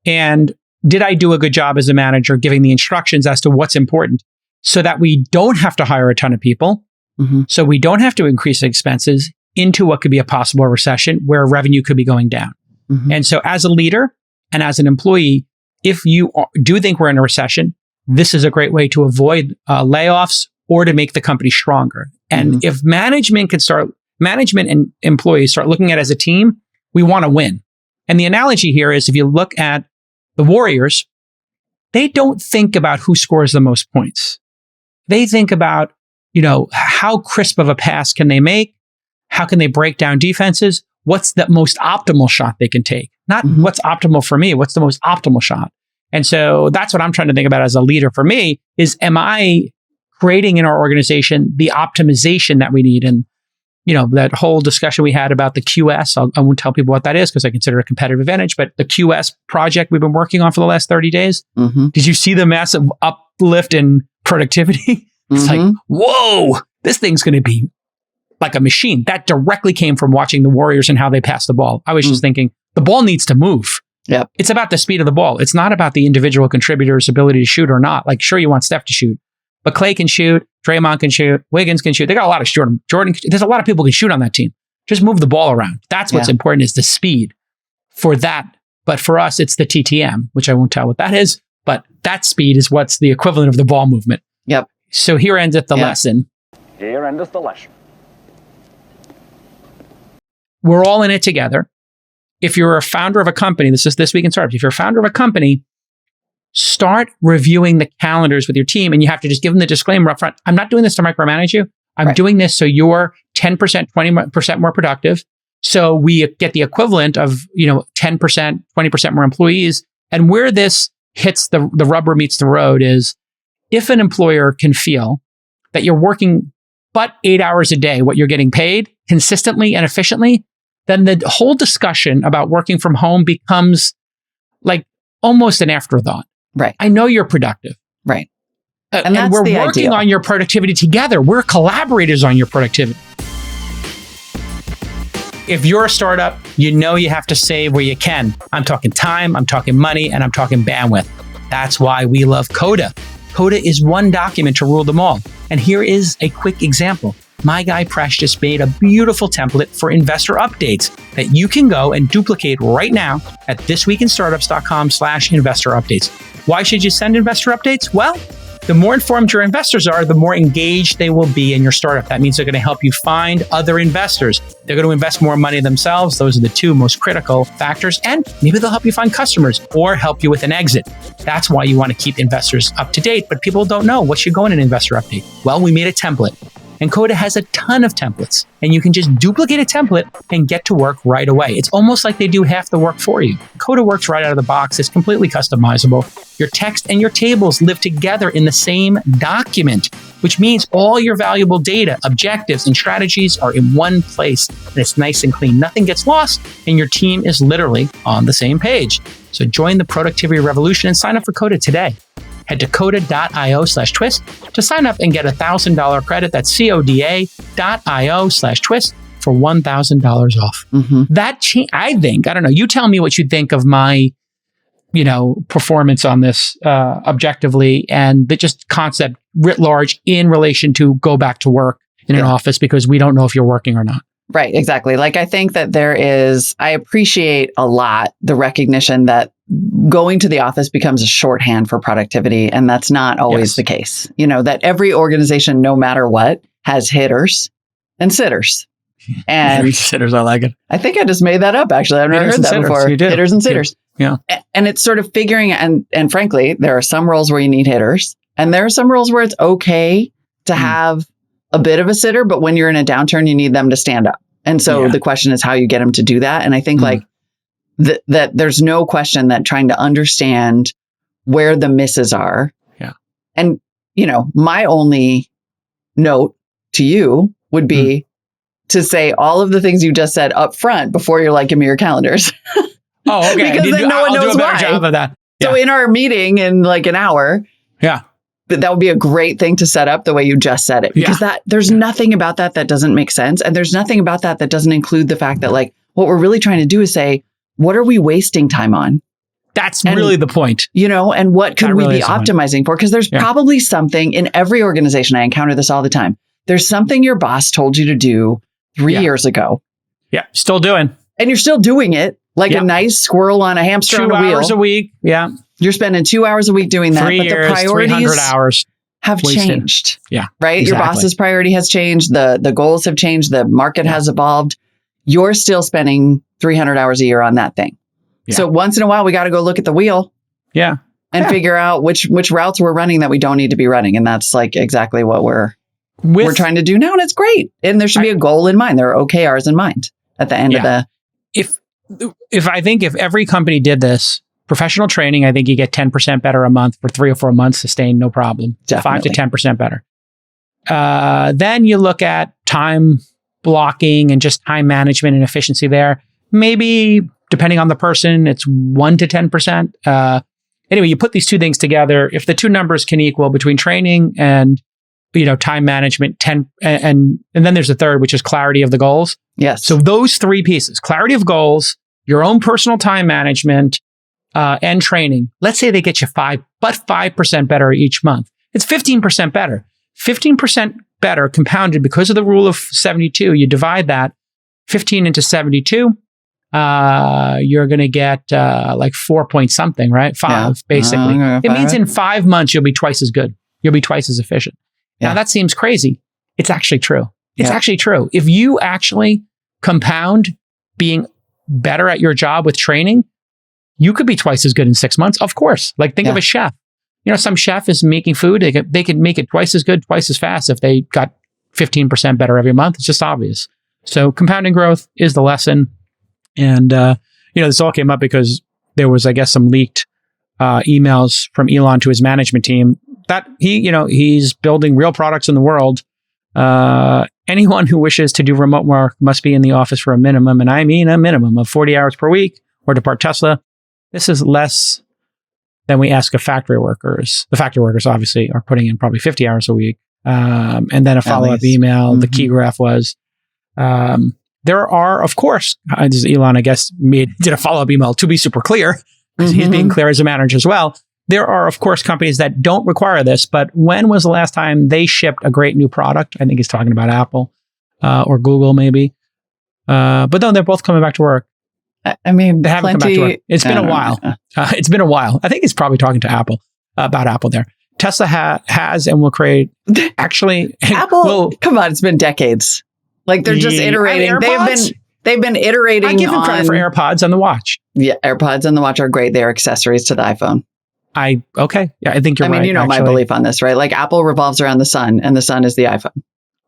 [SPEAKER 1] And did I do a good job as a manager giving the instructions as to what's important so that we don't have to hire a ton of people, so we don't have to increase expenses into what could be a possible recession where revenue could be going down. And so as a leader and as an employee, if you do think we're in a recession, this is a great way to avoid layoffs or to make the company stronger. And if management and employees start looking at it as a team, we want to win. And the analogy here is if you look at the Warriors, they don't think about who scores the most points. They think about, how crisp of a pass can they make? How can they break down defenses? What's the most optimal shot they can take? Not what's optimal for me, what's the most optimal shot? And so that's what I'm trying to think about as a leader for me is, am I creating in our organization the optimization that we need? And, that whole discussion we had about the QS, I won't tell people what that is because I consider it a competitive advantage, but the QS project we've been working on for the last 30 days, did you see the massive uplift in productivity? It's like, whoa, this thing's going to be like a machine. That directly came from watching the Warriors and how they pass the ball. I was just thinking, the ball needs to move. It's about the speed of the ball. It's not about the individual contributor's ability to shoot or not. Like, sure, you want Steph to shoot, but Clay can shoot, Draymond can shoot, Wiggins can shoot. They got a lot of Jordan. There's a lot of people who can shoot on that team. Just move the ball around. That's what's important is the speed for that. But for us, it's the TTM, which I won't tell what that is, but that speed is what's the equivalent of the ball movement. So here endeth the lesson.
[SPEAKER 4] Here endeth the lesson.
[SPEAKER 1] We're all in it together. If you're a founder of a company, this is This Week in Startups. If you're a founder of a company, start reviewing the calendars with your team and you have to just give them the disclaimer up front. I'm not doing this to micromanage you. I'm doing this so you're 10%, 20% more productive. So we get the equivalent of, 10%, 20% more employees. And where this hits the rubber meets the road is if an employer can feel that you're working but 8 hours a day, what you're getting paid consistently and efficiently, then the whole discussion about working from home becomes like almost an afterthought. I know you're productive. And we're working on your productivity together. We're collaborators on your productivity. If you're a startup, you have to save where you can. I'm talking time, I'm talking money, and I'm talking bandwidth. That's why we love Coda. Coda is one document to rule them all. And here is a quick example. My guy Presh just made a beautiful template for investor updates that you can go and duplicate right now at thisweekinstartups.com/investor updates. Why should you send investor updates? Well, The more informed your investors are, the more engaged they will be in your startup. That means they're going to help you find other investors. They're going to invest more money themselves. Those are the two most critical factors. And maybe they'll help you find customers or help you with an exit. That's why you want to keep investors up to date. But people don't know what should go in an investor update. Well, we made a template. And Coda has a ton of templates, and you can just duplicate a template and get to work right away. It's almost like they do half the work for you. Coda works right out of the box. It's completely customizable. Your text and your tables live together in the same document, which means all your valuable data, objectives, and strategies are in one place, and it's nice and clean. Nothing gets lost, and your team is literally on the same page. So join the productivity revolution and sign up for Coda today. Head to coda.io/twist to sign up and get $1,000 credit. That's coda.io/twist for $1,000 off. That I think, I don't know, you tell me what you think of my, performance on this objectively, and the just concept writ large in relation to go back to work in an office because we don't know if you're working or not.
[SPEAKER 2] Right, exactly. Like, I think that I appreciate a lot the recognition that going to the office becomes a shorthand for productivity. And that's not always the case. That every organization, no matter what, has hitters and sitters. And
[SPEAKER 1] sitters, I like it.
[SPEAKER 2] I think I just made that up, actually. I've never heard that before.
[SPEAKER 1] You did.
[SPEAKER 2] Hitters and sitters.
[SPEAKER 1] Yeah.
[SPEAKER 2] And it's sort of figuring, and frankly, there are some roles where you need hitters, and there are some roles where it's okay to have a bit of a sitter, but when you're in a downturn, you need them to stand up. And so the question is how you get them to do that. And I think that there's no question that trying to understand where the misses are. Yeah. And, my only note to you would be to say all of the things you just said up front before you're like, give me your calendars.
[SPEAKER 1] Oh, okay.
[SPEAKER 2] Because then no one knows why.
[SPEAKER 1] Job of that. Yeah.
[SPEAKER 2] So in our meeting in like an hour, that would be a great thing to set up the way you just said it, because there's nothing about that doesn't make sense. And there's nothing about that doesn't include the fact that, like, what we're really trying to do is say, what are we wasting time on?
[SPEAKER 1] That's really the point.
[SPEAKER 2] And what could we be optimizing for? Because there's probably something in every organization. I encounter this all the time. There's something your boss told you to do 3 years ago. Yeah.
[SPEAKER 1] Still doing.
[SPEAKER 2] And you're still doing it like a nice squirrel on a hamster on a wheel.
[SPEAKER 1] 2 hours a week. Yeah.
[SPEAKER 2] You're spending 2 hours a week doing that.
[SPEAKER 1] 3 years,
[SPEAKER 2] but the priorities
[SPEAKER 1] 300 hours
[SPEAKER 2] have changed.
[SPEAKER 1] Yeah.
[SPEAKER 2] Right? Exactly. Your boss's priority has changed. The goals have changed. The market has evolved. You're still spending 300 hours a year on that thing. Yeah. So once in a while, we got to go look at the wheel.
[SPEAKER 1] Yeah.
[SPEAKER 2] And figure out which routes we're running that we don't need to be running. And that's like exactly what we're trying to do now. And it's great. And there should be a goal in mind. There are OKRs in mind at the end of the...
[SPEAKER 1] If I think if every company did this, professional training, I think you get 10% better a month for 3 or 4 months, sustained, no problem. Definitely. 5 to 10% better. Then you look at time blocking and just time management and efficiency there. Maybe, depending on the person, it's 1 to 10%. Anyway, you put these two things together. If the two numbers can equal between training and time management, 10, and then there's a third, which is clarity of the goals.
[SPEAKER 2] Yes.
[SPEAKER 1] So those three pieces, clarity of goals, your own personal time management, and training. Let's say they get you 5% better each month. It's 15% better. 15% better compounded because of the rule of 72. You divide that 15 into 72. You're going to get like 4 point something, right? 5, basically. It means in 5 months, you'll be twice as good. You'll be twice as efficient. Now, that seems crazy. It's actually true. It's actually true. If you actually compound being better at your job with training, you could be twice as good in 6 months. Of course. Like, think of a chef. Some chef is making food. They could make it twice as good, twice as fast if they got 15% better every month. It's just obvious. So compounding growth is the lesson. And, this all came up because there was, I guess, some leaked emails from Elon to his management team that he's building real products in the world. Anyone who wishes to do remote work must be in the office for a minimum, and I mean a minimum of 40 hours per week, or depart Tesla. This is less than we ask of factory workers. The factory workers obviously are putting in probably 50 hours a week. And then a follow-up email. The key graph was, there are, of course, Elon, I guess, did a follow-up email to be super clear, because he's being clear as a manager as well. There are, of course, companies that don't require this, but when was the last time they shipped a great new product? I think he's talking about Apple or Google, maybe. But no, they're both coming back to work.
[SPEAKER 2] I mean,
[SPEAKER 1] they haven't come back to work. It's been a while. It's been a while. I think he's probably talking to Apple about Apple there. Tesla has and will create actually
[SPEAKER 2] Apple, come on, it's been decades. Like they're just iterating. They've been iterating.
[SPEAKER 1] I give them credit for AirPods and the watch.
[SPEAKER 2] Yeah, AirPods and the watch are great. They're accessories to the iPhone.
[SPEAKER 1] Okay. Yeah, I think you're right.
[SPEAKER 2] I mean, you know my belief on this, right? Like Apple revolves around the sun and the sun is the iPhone.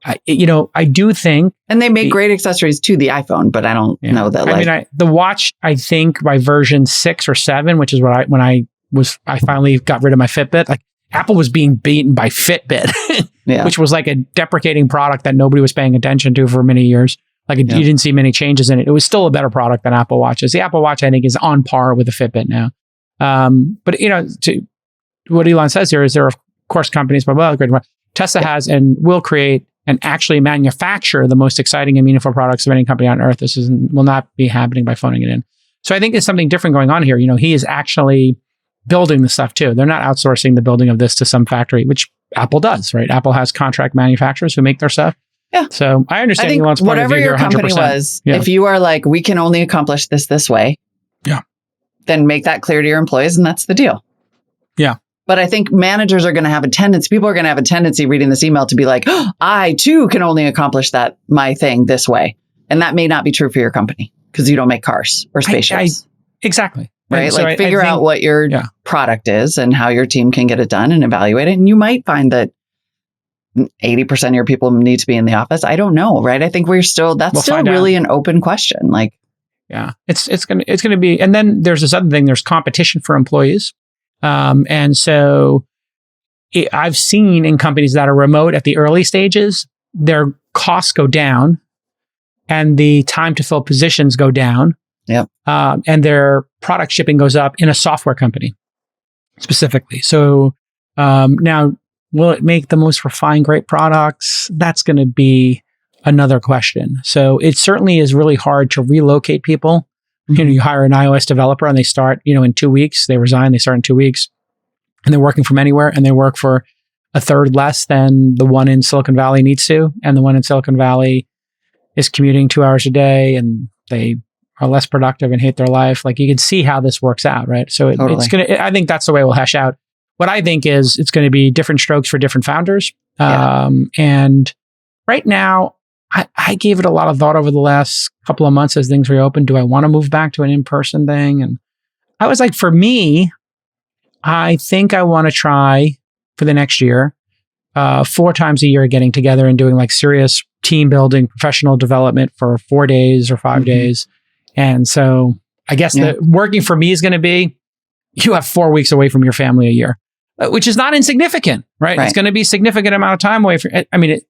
[SPEAKER 1] I do think.
[SPEAKER 2] And they make great accessories to the iPhone, but I don't know that.
[SPEAKER 1] The watch, I think by version 6 or 7, which is what I finally got rid of my Fitbit. Like Apple was being beaten by Fitbit, which was like a deprecating product that nobody was paying attention to for many years. Like you didn't see many changes in it. It was still a better product than Apple Watches. The Apple Watch, I think, is on par with the Fitbit now. But to what Elon says here is there are, of course, companies, Tesla has and will create and actually manufacture the most exciting and meaningful products of any company on earth. This will not be happening by phoning it in. So I think there's something different going on here. He is actually building the stuff too. They're not outsourcing the building of this to some factory, which Apple does, right? Apple has contract manufacturers who make their stuff. Yeah. So I understand Elon's point of view here 100%. Whatever your company was, if you are like, we can only accomplish this way, then make that clear to your employees, and that's the deal. Yeah.
[SPEAKER 2] But I think managers are going to have a tendency, people are going to have a tendency reading this email to be like, I too can only accomplish my thing this way. And that may not be true for your company because you don't make cars or spaceships.
[SPEAKER 1] Exactly.
[SPEAKER 2] Right? So like figure out what your product is and how your team can get it done and evaluate it. And you might find that 80% of your people need to be in the office. I don't know. Right. I think we'll still really an open question. Like,
[SPEAKER 1] yeah, it's going to be. And then there's this other thing. There's competition for employees. And so I've seen in companies that are remote at the early stages, their costs go down and the time to fill positions go down.
[SPEAKER 2] Yep.
[SPEAKER 1] And their product shipping goes up in a software company specifically. So now, will it make the most refined, great products? That's going to be another question. So it certainly is really hard to relocate people. You hire an iOS developer and they start, in 2 weeks, they resign, they start in 2 weeks and they're working from anywhere and they work for a third less than the one in Silicon Valley needs to. And the one in Silicon Valley is commuting 2 hours a day and they are less productive and hate their life. Like you can see how this works out, right? So I think that's the way we'll hash out. What I think is it's going to be different strokes for different founders. And right now, I gave it a lot of thought over the last couple of months as things reopened. Do I want to move back to an in-person thing? And I was like, for me, I think I want to try for the next year, 4 times a year, getting together and doing like serious team building, professional development for 4 days or 5 days. And so I guess the working for me is going to be, you have 4 weeks away from your family a year, which is not insignificant, right? It's going to be a significant amount of time away from,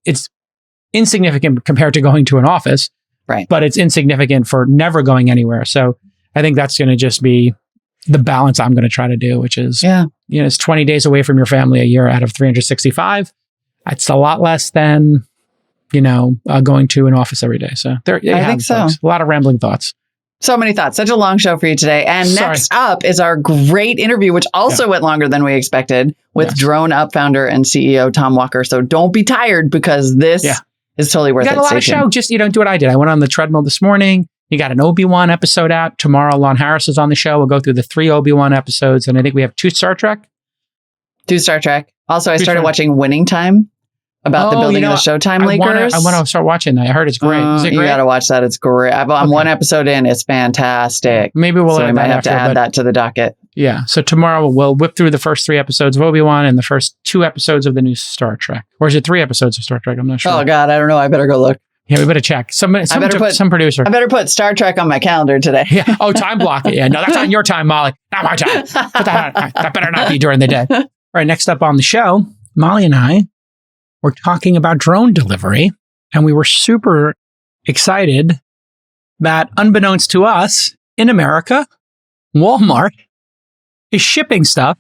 [SPEAKER 1] it's insignificant compared to going to an office, right? But it's insignificant for never going anywhere. So I think that's going to just be the balance I'm going to try to do, which is, it's 20 days away from your family a year out of 365. It's a lot less than, going to an office every day. So I think so. Folks. A lot of rambling thoughts.
[SPEAKER 2] So many thoughts. Such a long show for you today. And next up is our great interview, which also went longer than we expected, with DroneUp Founder and CEO Tom Walker. So don't be tired because this is totally worth it.
[SPEAKER 1] You got a lot of show. Just, do what I did. I went on the treadmill this morning. You got an Obi-Wan episode out. Tomorrow, Lon Harris is on the show. We'll go through the 3 Obi-Wan episodes. And I think we have 2 Star Trek.
[SPEAKER 2] 2 Star Trek. Also, I started watching Winning Time. About the building of the Showtime Lakers.
[SPEAKER 1] I want to start watching that. I heard it's great. Is it great?
[SPEAKER 2] You got to watch that. It's great. I'm 1 episode in. It's fantastic.
[SPEAKER 1] Maybe we
[SPEAKER 2] might have to add that to the docket.
[SPEAKER 1] Yeah. So tomorrow we'll whip through the first 3 episodes of Obi-Wan and the first 2 episodes of the new Star Trek. Or is it 3 episodes of Star Trek? I'm not sure.
[SPEAKER 2] Oh God, I don't know. I better go look.
[SPEAKER 1] Yeah, we better check. Some producer.
[SPEAKER 2] I better put Star Trek on my calendar today.
[SPEAKER 1] Yeah. Oh, time block it. Yeah. No, that's on your time, Molly. Not my time. Put that on. That better not be during the day. All right. Next up on the show, Molly and I were talking about drone delivery, and we were super excited that, unbeknownst to us, in America, Walmart is shipping stuff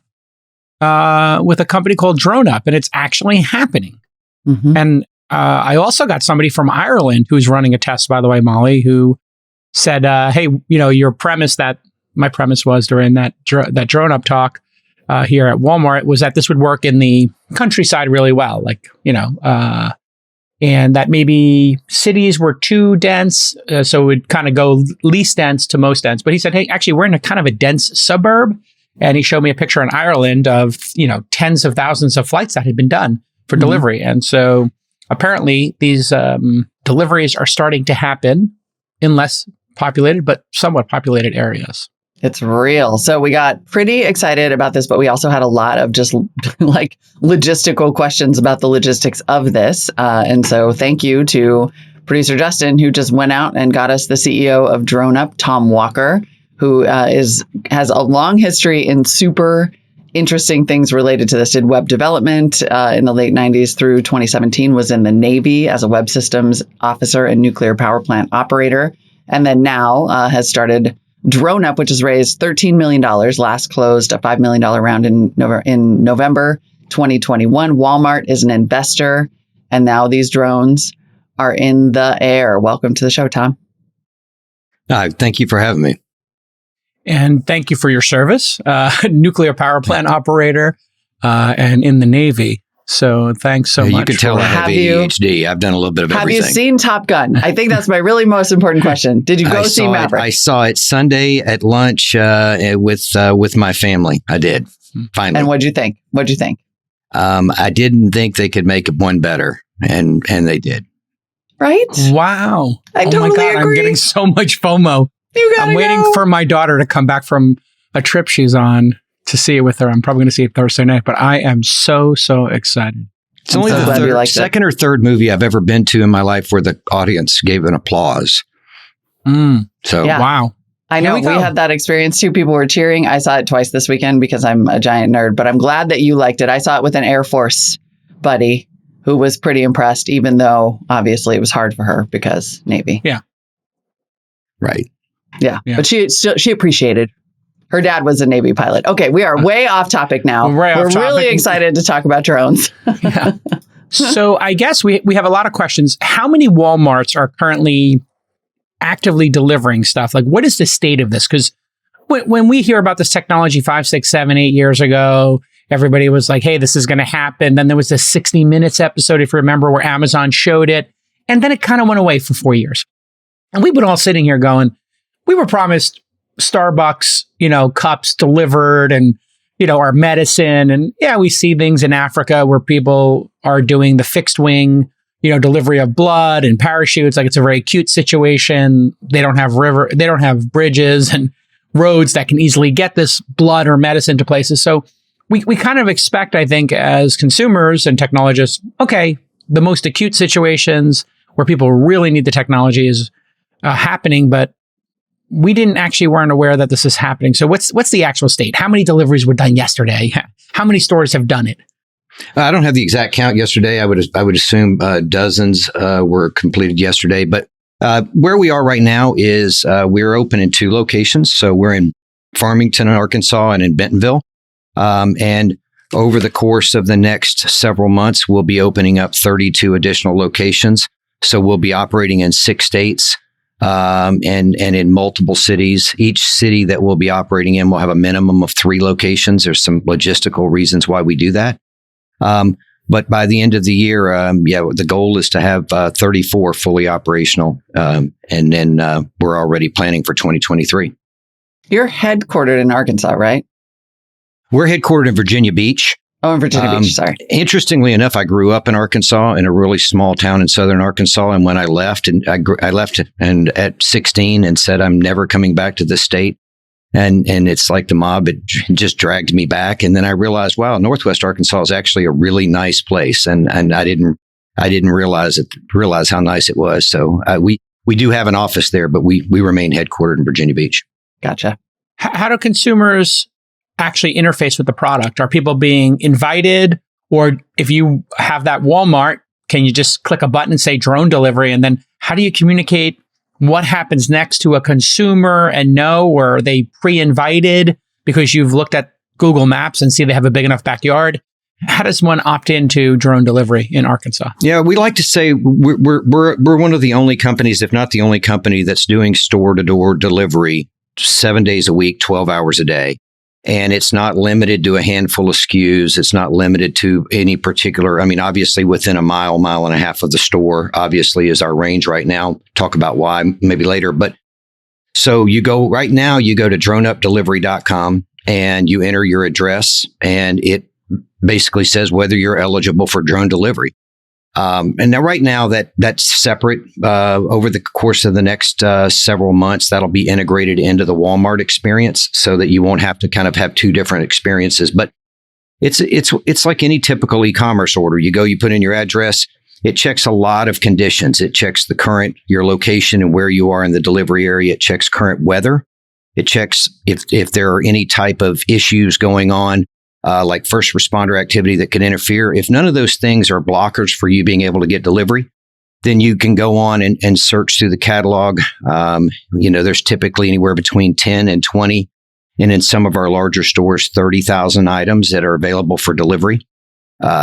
[SPEAKER 1] with a company called DroneUp, and it's actually happening. And I also got somebody from Ireland who's running a test, by the way, Molly, who said, hey, your premise that my premise was during that DroneUp talk here at Walmart was that this would work in the countryside really well, and that maybe cities were too dense, so it would kind of go least dense to most dense. But he said, hey, actually, we're in a kind of a dense suburb, And he showed me a picture in Ireland of, tens of thousands of flights that had been done for delivery. And so apparently these deliveries are starting to happen in less populated, but somewhat populated areas.
[SPEAKER 2] It's real. So we got pretty excited about this, but we also had a lot of just like logistical questions about the logistics of this. And so thank you to producer Justin, who just went out and got us the CEO of DroneUp, Tom Walker, who has a long history in super interesting things related to this. Did web development in the late 90s through 2017, was in the Navy as a web systems officer and nuclear power plant operator. And then now has started DroneUp, which has raised $13 million, last closed a $5 million round in November 2021. Walmart is an investor, and now these drones are in the air. Welcome to the show, Tom.
[SPEAKER 5] Thank you for having me.
[SPEAKER 1] And thank you for your service, nuclear power plant operator, and in the Navy. So thanks so much.
[SPEAKER 5] You can tell I have ADHD. I've done a little bit of everything.
[SPEAKER 2] Have you seen Top Gun? I think that's my really most important question. Did you go see Maverick?
[SPEAKER 5] I saw it Sunday at lunch with my family. I did, finally.
[SPEAKER 2] And what'd you think?
[SPEAKER 5] I didn't think they could make one better, and they did.
[SPEAKER 2] Right?
[SPEAKER 1] Wow.
[SPEAKER 2] I totally
[SPEAKER 1] my God,
[SPEAKER 2] agree.
[SPEAKER 1] I'm getting so much FOMO. I'm waiting for my daughter to come back from a trip she's on to see it with her. I'm probably going to see it Thursday night, but I am so excited.
[SPEAKER 5] It's only the second or third movie I've ever been to in my life where the audience gave an applause. So,
[SPEAKER 2] yeah.
[SPEAKER 1] Wow.
[SPEAKER 2] I know we had that experience too. People were cheering. I saw it twice this weekend because I'm a giant nerd, but I'm glad that you liked it. I saw it with an Air Force buddy who was pretty impressed, even though obviously it was hard for her because Navy.
[SPEAKER 1] Yeah.
[SPEAKER 5] Right.
[SPEAKER 2] Yeah. But she appreciated. Her dad was a Navy pilot. Okay, we are way off topic now. We're really excited to talk about drones.
[SPEAKER 1] Yeah. So I guess we have a lot of questions. How many Walmarts are currently actively delivering stuff? Like, what is the state of this? Because when we hear about this technology 5, 6, 7, 8 years ago, everybody was like, hey, this is going to happen. Then there was this 60 Minutes episode, if you remember, where Amazon showed it. And then it kind of went away for 4 years. And we've been all sitting here going, we were promised Starbucks, cups delivered and, our medicine. And yeah, we see things in Africa where people are doing the fixed wing, delivery of blood and parachutes. Like, it's a very cute situation. They don't have bridges and roads that can easily get this blood or medicine to places. So we kind of expect, I think, as consumers and technologists, okay, the most acute situations where people really need the technology is happening, but we weren't aware that this is happening. So what's the actual state? How many deliveries were done yesterday? How many stores have done it?
[SPEAKER 5] I don't have the exact count yesterday. I would assume dozens were completed yesterday. But where we are right now is we're open in 2 locations. So we're in Farmington, Arkansas, and in Bentonville. And over the course of the next several months, we'll be opening up 32 additional locations. So we'll be operating in 6 states. And in multiple cities. Each city that we'll be operating in will have a minimum of 3 locations. There's some logistical reasons why we do that. But by the end of the year, the goal is to have 34 fully operational. And then we're already planning for 2023.
[SPEAKER 2] You're headquartered in Arkansas, right?
[SPEAKER 5] We're headquartered in Virginia Beach.
[SPEAKER 2] Oh, in Virginia Beach, sorry.
[SPEAKER 5] Interestingly enough, I grew up in Arkansas, in a really small town in southern Arkansas. And when I left, I left at 16 and said, I'm never coming back to this state. And it's like the mob had just dragged me back. And then I realized, wow, Northwest Arkansas is actually a really nice place. And I didn't realize how nice it was. So we do have an office there, but we remain headquartered in Virginia Beach.
[SPEAKER 2] Gotcha.
[SPEAKER 1] How do consumers actually interface with the product? Are people being invited? Or if you have that Walmart, can you just click a button and say drone delivery? And then how do you communicate what happens next to a consumer and know, or are they pre-invited because you've looked at Google Maps and see they have a big enough backyard? How does one opt into drone delivery in Arkansas? Yeah,
[SPEAKER 5] we like to say we're one of the only companies, if not the only company, that's doing store-to-door delivery 7 days a week, 12 hours a day. And it's not limited to a handful of SKUs. It's not limited to any particular, obviously within a mile and a half of the store, obviously is our range right now. Talk about why maybe later. But so you go to droneupdelivery.com and you enter your address, and it basically says whether you're eligible for drone delivery. And now, right now, that's separate. Over the course of the next several months, that'll be integrated into the Walmart experience, so that you won't have to kind of have two different experiences. But it's like any typical e-commerce order. You go, you put in your address. It checks a lot of conditions. It checks your location and where you are in the delivery area. It checks current weather. It checks if there are any type of issues going on, like first responder activity that could interfere. If none of those things are blockers for you being able to get delivery, then you can go on and search through the catalog. There's typically anywhere between 10 and 20, and in some of our larger stores, 30,000 items that are available for delivery.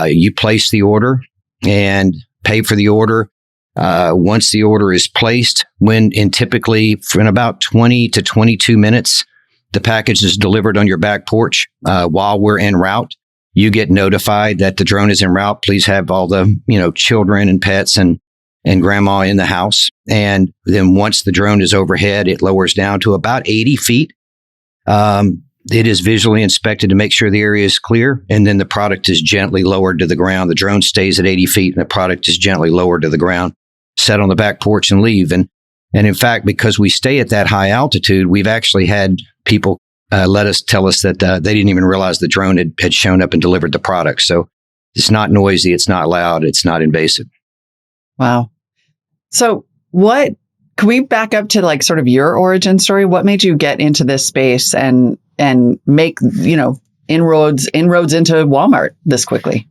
[SPEAKER 5] You place the order and pay for the order. Once the order is placed, typically in about 20 to 22 minutes, the package is delivered on your back porch. While we're en route, you get notified that the drone is en route. Please have all the children and pets and grandma in the house. And then once the drone is overhead, it lowers down to about 80 feet. It is visually inspected to make sure the area is clear, and then the product is gently lowered to the ground. The drone stays at 80 feet, and the product is gently lowered to the ground, set on the back porch, and leave. And in fact, because we stay at that high altitude, we've actually had people tell us that they didn't even realize the drone had shown up and delivered the product. So it's not noisy, it's not loud, it's not invasive.
[SPEAKER 2] Wow. So can we back up to like sort of your origin story? What made you get into this space and make, inroads into Walmart this quickly?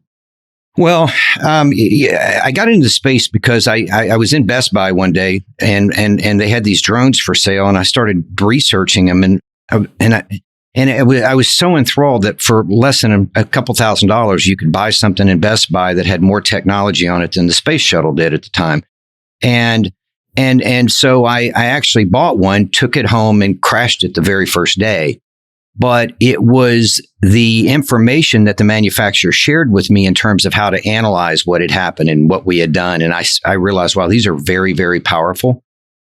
[SPEAKER 5] Well, I got into the space because I was in Best Buy one day and they had these drones for sale, and I started researching them, I was so enthralled that for less than a couple $1,000s, you could buy something in Best Buy that had more technology on it than the space shuttle did at the time. And so I actually bought one, took it home, and crashed it the very first day. But it was the information that the manufacturer shared with me in terms of how to analyze what had happened and what we had done. And I realized, wow, these are very, very powerful.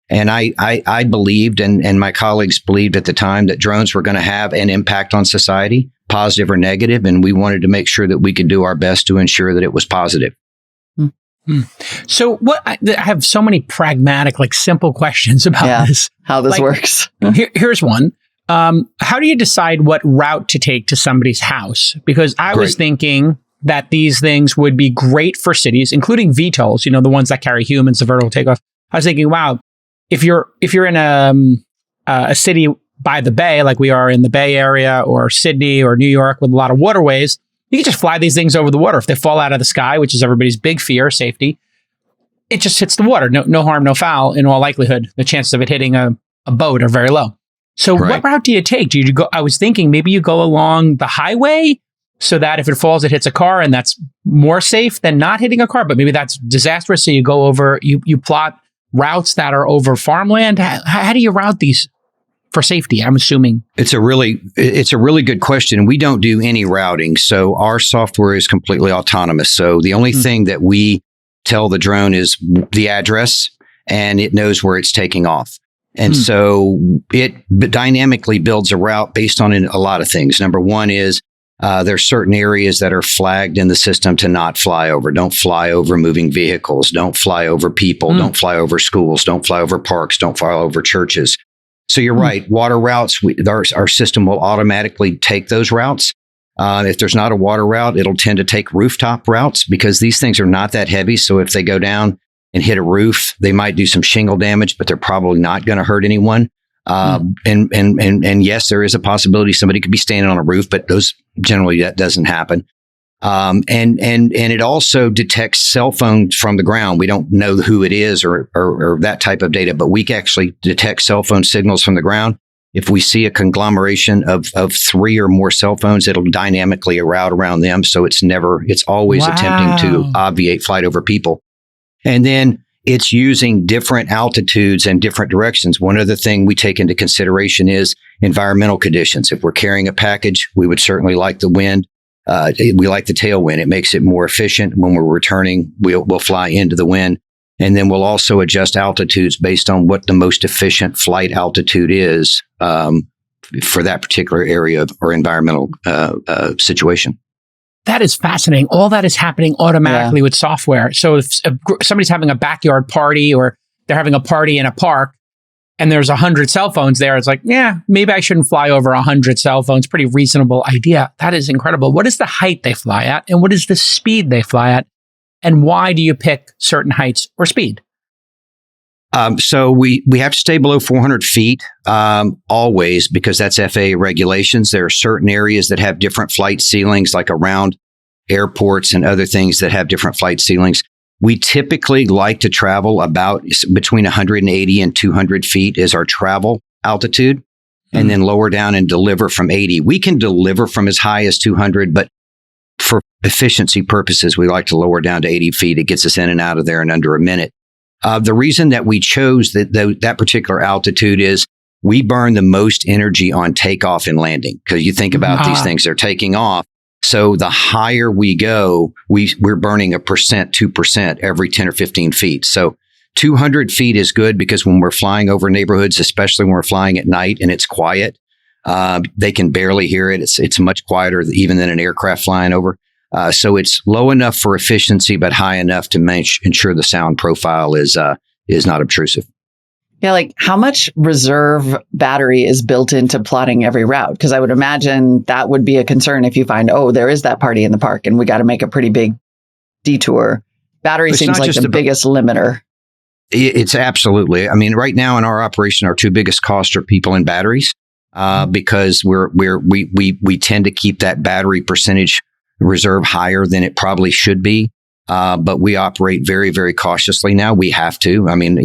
[SPEAKER 5] And I believed, and my colleagues believed at the time, that drones were going to have an impact on society, positive or negative. And we wanted to make sure that we could do our best to ensure that it was positive.
[SPEAKER 1] So I have so many pragmatic, simple questions about this.
[SPEAKER 2] How this works.
[SPEAKER 1] Here's one. How do you decide what route to take to somebody's house? Because I was thinking that these things would be great for cities, including VTOLs, the ones that carry humans, the vertical takeoff. I was thinking, wow, if you're in a city by the bay, like we are in the Bay Area or Sydney or New York with a lot of waterways, you can just fly these things over the water. If they fall out of the sky, which is everybody's big fear, safety, it just hits the water. No harm, no foul. In all likelihood, the chances of it hitting a boat are very low. So what route do you take? Do you go? I was thinking maybe you go along the highway so that if it falls, it hits a car, and that's more safe than not hitting a car. But maybe that's disastrous. So you go over, you plot routes that are over farmland. How do you route these for safety? I'm assuming
[SPEAKER 5] it's a really good question. We don't do any routing, so our software is completely autonomous. So the only thing that we tell the drone is the address, and it knows where it's taking off. And so it dynamically builds a route based on a lot of things. Number one is there's certain areas that are flagged in the system to not fly over. Don't fly over moving vehicles. Don't fly over people. Don't fly over schools. Don't fly over parks. Don't fly over churches. So you're right. Water routes, our system will automatically take those routes. If there's not a water route, it'll tend to take rooftop routes because these things are not that heavy. So if they go down and hit a roof, they might do some shingle damage, but they're probably not going to hurt anyone. And yes, there is a possibility somebody could be standing on a roof, but that doesn't happen. And it also detects cell phones from the ground. We don't know who it is or that type of data, but we can actually detect cell phone signals from the ground. If we see a conglomeration of 3 or more cell phones, it'll dynamically route around them. So it's always attempting to obviate flight over people. And then it's using different altitudes and different directions. One other thing we take into consideration is environmental conditions. If we're carrying a package, we would certainly like the wind. We like the tailwind. It makes it more efficient. When we're returning, we'll fly into the wind. And then we'll also adjust altitudes based on what the most efficient flight altitude is for that particular area or environmental situation.
[SPEAKER 1] That is fascinating. All that is happening automatically with software. So if somebody's having a backyard party or they're having a party in a park and there's 100 cell phones there, it's like, yeah, maybe I shouldn't fly over 100 cell phones. Pretty reasonable idea. That is incredible. What is the height they fly at? And what is the speed they fly at? And why do you pick certain heights or speed?
[SPEAKER 5] So we have to stay below 400 feet always, because that's FAA regulations. There are certain areas that have different flight ceilings, like around airports and other things that have different flight ceilings. We typically like to travel about between 180 and 200 feet is our travel altitude, and then lower down and deliver from 80. We can deliver from as high as 200, but for efficiency purposes, we like to lower down to 80 feet. It gets us in and out of there in under a minute. The reason that we chose that particular altitude is we burn the most energy on takeoff and landing, because you think about these things, they're taking off. So the higher we go, we're burning 2% every 10 or 15 feet. So 200 feet is good, because when we're flying over neighborhoods, especially when we're flying at night and it's quiet, they can barely hear it. It's much quieter even than an aircraft flying over. So it's low enough for efficiency, but high enough to ensure the sound profile is not obtrusive.
[SPEAKER 2] Yeah, like how much reserve battery is built into plotting every route? Because I would imagine that would be a concern if you find, there is that party in the park and we got to make a pretty big detour. Battery seems like the biggest limiter.
[SPEAKER 5] It's absolutely. I mean, right now in our operation, our two biggest costs are people and batteries, because we tend to keep that battery percentage reserve higher than it probably should be. But we operate very, very cautiously now. We have to. I mean,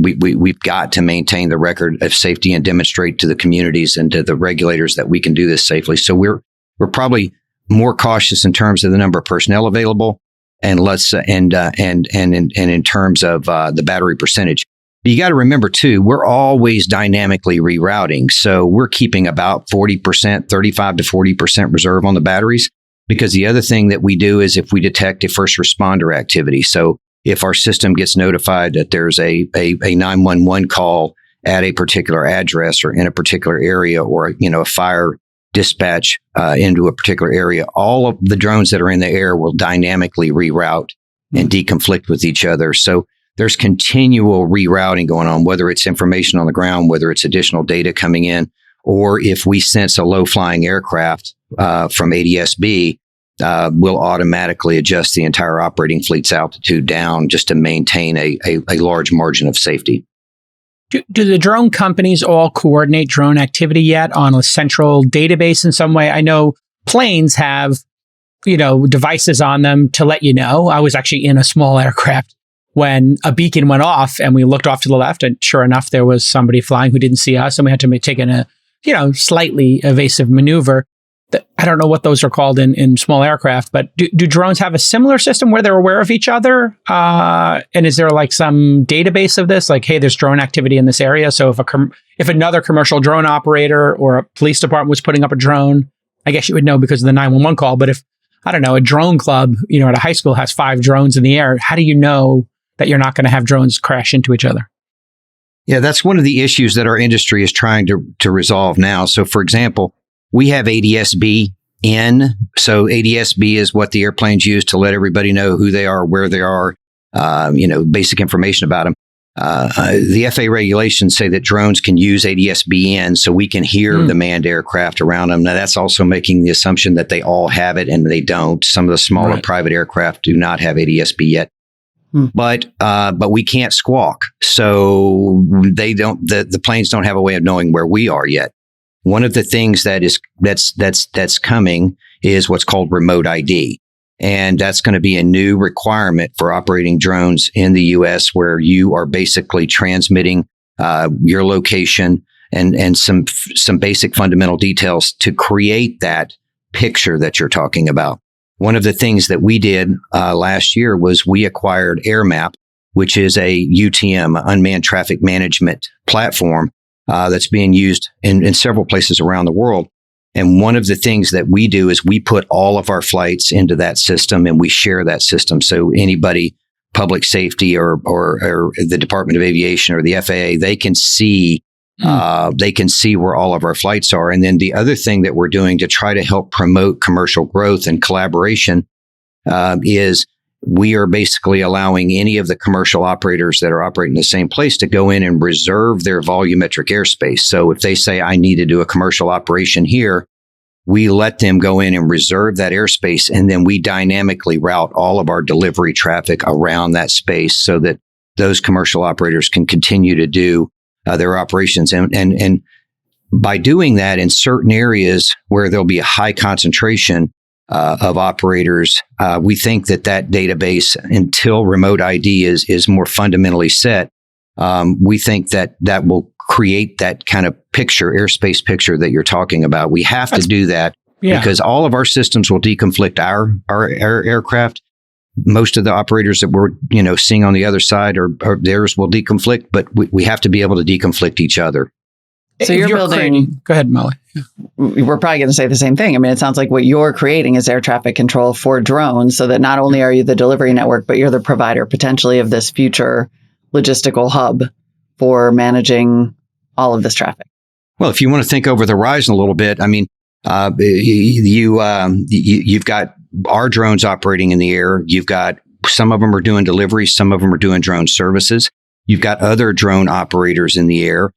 [SPEAKER 5] we've got to maintain the record of safety and demonstrate to the communities and to the regulators that we can do this safely. So we're probably more cautious in terms of the number of personnel available, and in terms of the battery percentage. But you got to remember too, we're always dynamically rerouting. So we're keeping about 40%, 35 to 40% reserve on the batteries. Because the other thing that we do is if we detect a first responder activity. So if our system gets notified that there's a 911 call at a particular address or in a particular area, or, a fire dispatch into a particular area, all of the drones that are in the air will dynamically reroute and deconflict with each other. So there's continual rerouting going on, whether it's information on the ground, whether it's additional data coming in, or if we sense a low-flying aircraft from ADSB, we'll automatically adjust the entire operating fleet's altitude down just to maintain a large margin of safety.
[SPEAKER 1] Do the drone companies all coordinate drone activity yet on a central database in some way? I know planes have, devices on them to let you know. I was actually in a small aircraft when a beacon went off and we looked off to the left, and sure enough, there was somebody flying who didn't see us, and we had to take a slightly evasive maneuver. I don't know what those are called in small aircraft, but do drones have a similar system where they're aware of each other? And is there like some database of this? Like, hey, there's drone activity in this area. So if another commercial drone operator or a police department was putting up a drone, I guess you would know because of the 911 call. But if, I don't know, a drone club, at a high school has 5 drones in the air, how do you know that you're not going to have drones crash into each other?
[SPEAKER 5] Yeah, that's one of the issues that our industry is trying to resolve now. So, for example, we have ADSB in. So ADSB is what the airplanes use to let everybody know who they are, where they are, basic information about them. The FAA regulations say that drones can use ADSB in, so we can hear the manned aircraft around them. Now, that's also making the assumption that they all have it, and they don't. Some of the smaller private aircraft do not have ADSB yet. But we can't squawk. So the planes don't have a way of knowing where we are yet. One of the things that's coming is what's called remote ID. And that's going to be a new requirement for operating drones in the US, where you are basically transmitting your location and some basic fundamental details to create that picture that you're talking about. One of the things that we did last year was we acquired AirMap, which is a UTM, unmanned traffic management platform that's being used in several places around the world. And one of the things that we do is we put all of our flights into that system, and we share that system. So anybody, public safety or the Department of Aviation or the FAA, they can see They can see where all of our flights are. And then the other thing that we're doing to try to help promote commercial growth and collaboration is we are basically allowing any of the commercial operators that are operating the same place to go in and reserve their volumetric airspace. So if they say, I need to do a commercial operation here, we let them go in and reserve that airspace. And then we dynamically route all of our delivery traffic around that space so that those commercial operators can continue to do their operations. And by doing that in certain areas where there'll be a high concentration of operators, we think that database, until remote ID is more fundamentally set, we think that will create that kind of airspace picture that you're talking about. We have to do that because all of our systems will deconflict our aircraft. Most of the operators that we're seeing on the other side or theirs will deconflict, but we have to be able to deconflict each other.
[SPEAKER 2] So you're building.
[SPEAKER 1] Go ahead, Molly. Yeah.
[SPEAKER 2] We're probably going to say the same thing. I mean, it sounds like what you're creating is air traffic control for drones, so that not only are you the delivery network, but you're the provider potentially of this future logistical hub for managing all of this traffic.
[SPEAKER 5] Well, if you want to think over the horizon a little bit, I mean, you've got our drones operating in the air. You've got some of them are doing deliveries, some of them are doing drone services. You've got other drone operators in the air.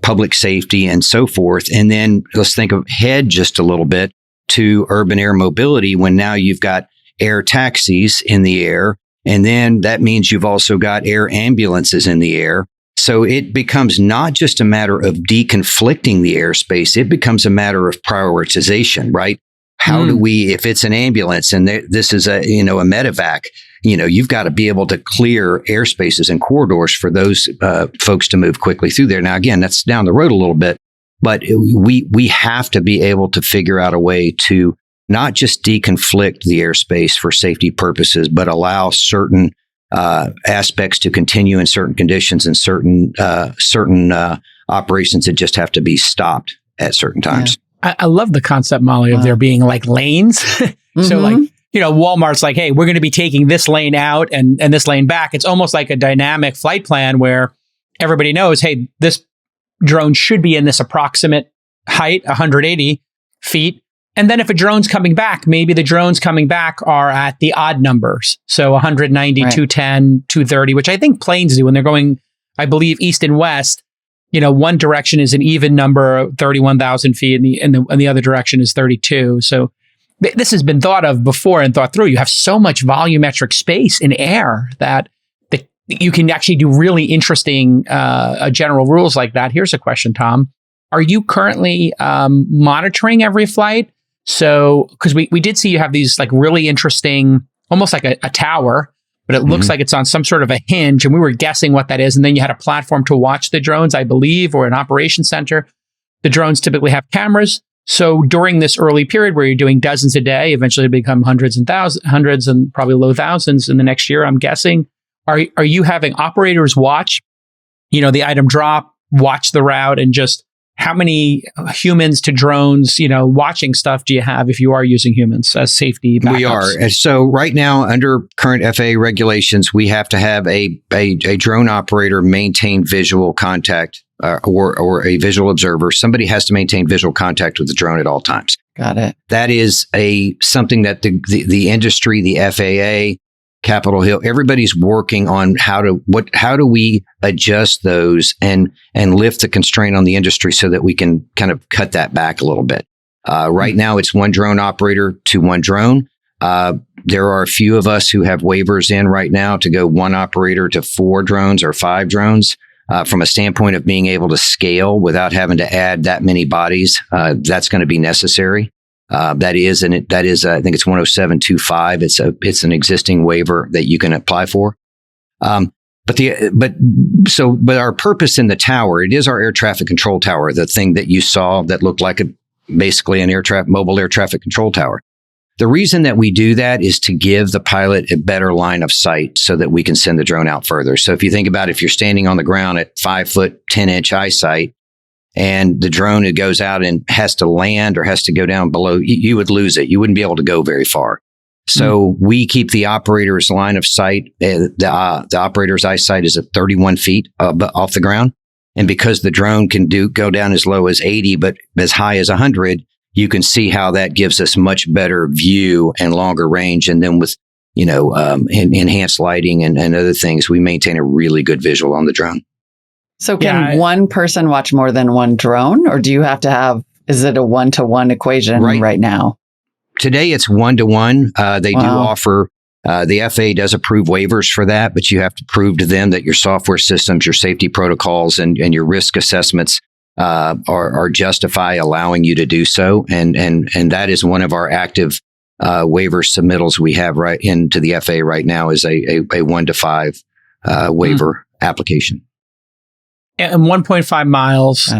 [SPEAKER 5] Public safety and so forth. And then let's think ahead just a little bit to urban air mobility when now you've got air taxis in the air. And then that means you've also got air ambulances in the air. So it becomes not just a matter of deconflicting the airspace. It becomes a matter of prioritization, right? How do we, if it's an ambulance and this is a medevac, you've got to be able to clear airspaces and corridors for those folks to move quickly through there. Now, again, that's down the road a little bit, but we have to be able to figure out a way to not just deconflict the airspace for safety purposes, but allow certain aspects to continue in certain conditions and certain operations that just have to be stopped at certain times.
[SPEAKER 1] Yeah. I love the concept, Molly, of there being like lanes. So like, Walmart's like, hey, we're going to be taking this lane out and this lane back. It's almost like a dynamic flight plan where everybody knows, hey, this drone should be in this approximate height, 180 feet. And then if a drone's coming back, maybe the drones coming back are at the odd numbers. So 190, 210, 230, which I think planes do when they're going, I believe, east and west. One direction is an even number, 31,000 feet, and the other direction is 32. So this has been thought of before and thought through. You have so much volumetric space in air that you can actually do really interesting general rules like that. Here's a question, Tom. Are you currently monitoring every flight? So, because we did see you have these like really interesting, almost like a tower, but it looks like it's on some sort of a hinge, and we were guessing what that is. And then you had a platform to watch the drones, I believe, or an operations center. The drones typically have cameras. So during this early period where you're doing dozens a day, eventually become hundreds and probably low thousands in the next year, I'm guessing. Are you having operators watch, the item drop, watch the route, and just how many humans to drones, watching stuff do you have if you are using humans as safety backups? We are.
[SPEAKER 5] And so right now, under current FAA regulations, we have to have a drone operator maintain visual contact or a visual observer. Somebody has to maintain visual contact with the drone at all times.
[SPEAKER 2] Got it.
[SPEAKER 5] That is something that the industry, the FAA, Capitol Hill, everybody's working on how do we adjust those and lift the constraint on the industry so that we can kind of cut that back a little bit. Right now, it's one drone operator to one drone. There are a few of us who have waivers in right now to go one operator to 4 drones or 5 drones. From a standpoint of being able to scale without having to add that many bodies, that's going to be necessary. That is, I think it's 10725. It's an existing waiver that you can apply for. But our purpose in the tower, it is our air traffic control tower, the thing that you saw that looked like basically an mobile air traffic control tower. The reason that we do that is to give the pilot a better line of sight so that we can send the drone out further. So if you think about if you're standing on the ground at 5 foot, 10 inch eyesight, and the drone that goes out and has to land or has to go down below, you would lose it. You wouldn't be able to go very far. So we keep the operator's line of sight. The operator's eyesight is at 31 feet off the ground. And because the drone can go down as low as 80, but as high as 100, you can see how that gives us much better view and longer range. And then with, enhanced lighting and other things, we maintain a really good visual on the drone.
[SPEAKER 2] So can one person watch more than one drone, or do you have to have, is it a 1-to-1 equation right now?
[SPEAKER 5] Today it's 1-to-1. They do offer, the FAA does approve waivers for that, but you have to prove to them that your software systems, your safety protocols, and your risk assessments are justify allowing you to do so. And that is one of our active waiver submittals we have right into the FAA right now is a 1-to-5 waiver application.
[SPEAKER 1] And 1.5 miles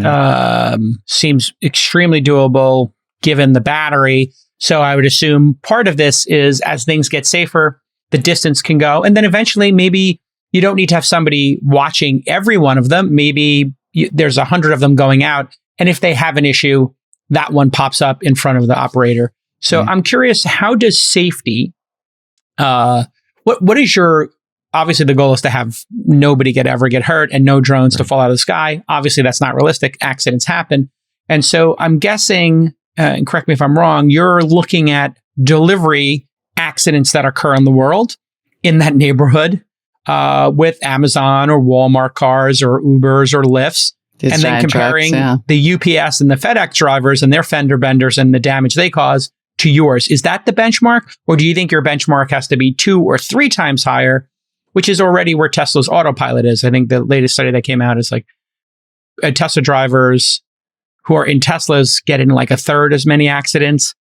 [SPEAKER 1] seems extremely doable given the battery. So I would assume part of this is as things get safer, the distance can go. And then eventually, maybe you don't need to have somebody watching every one of them. Maybe there's 100 of them going out. And if they have an issue, that one pops up in front of the operator. So I'm curious, how does safety, what is your, obviously the goal is to have nobody ever get hurt and no drones to fall out of the sky. Obviously that's not realistic. Accidents happen. And so I'm guessing, and correct me if I'm wrong, you're looking at delivery accidents that occur in the world in that neighborhood with Amazon or Walmart cars or Ubers or Lyfts. And then comparing the UPS and the FedEx drivers and their fender benders and the damage they cause to yours. Is that the benchmark? Or do you think your benchmark has to be 2 or 3 times higher, which is already where Tesla's autopilot is? I think the latest study that came out is like Tesla drivers who are in Teslas get in like a third as many accidents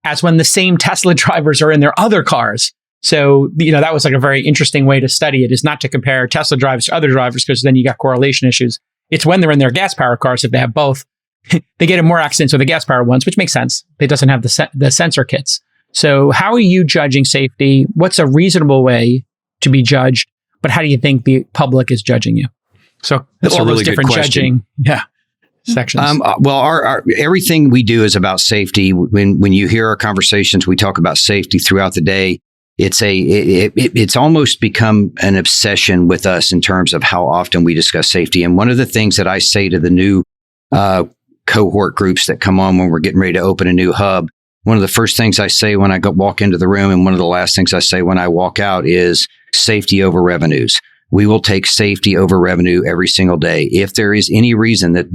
[SPEAKER 1] as when the same Tesla drivers are in their other cars. So, that was like a very interesting way to study it, is not to compare Tesla drivers to other drivers, because then you got correlation issues. It's when they're in their gas-powered cars, if they have both, they get in more accidents with the gas-powered ones, which makes sense. It doesn't have the sensor kits. So how are you judging safety? What's a reasonable way to be judged? But how do you think the public is judging you? So
[SPEAKER 5] that's
[SPEAKER 1] all
[SPEAKER 5] a really
[SPEAKER 1] those different
[SPEAKER 5] good question.
[SPEAKER 1] judging sections.
[SPEAKER 5] Well, our everything we do is about safety. When you hear our conversations, we talk about safety throughout the day. It's almost become an obsession with us in terms of how often we discuss safety. And one of the things that I say to the new cohort groups that come on when we're getting ready to open a new hub, one of the first things I say when I walk into the room, and one of the last things I say when I walk out, is safety over revenues. We will take safety over revenue every single day. If there is any reason that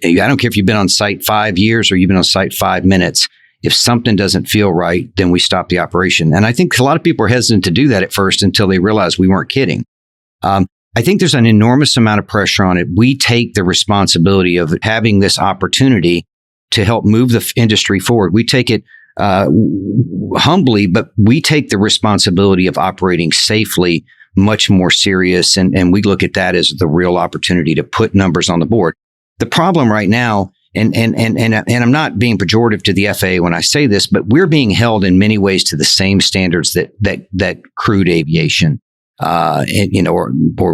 [SPEAKER 5] I don't care if you've been on site 5 years or you've been on site 5 minutes, if something doesn't feel right, then we stop the operation. And I think a lot of people are hesitant to do that at first until they realize we weren't kidding. I think there's an enormous amount of pressure on it. We take the responsibility of having this opportunity to help move the industry forward. We take it humbly, but we take the responsibility of operating safely much more serious. And we look at that as the real opportunity to put numbers on the board. The problem right now, and I'm not being pejorative to the FAA when I say this, but we're being held in many ways to the same standards that crewed aviation, or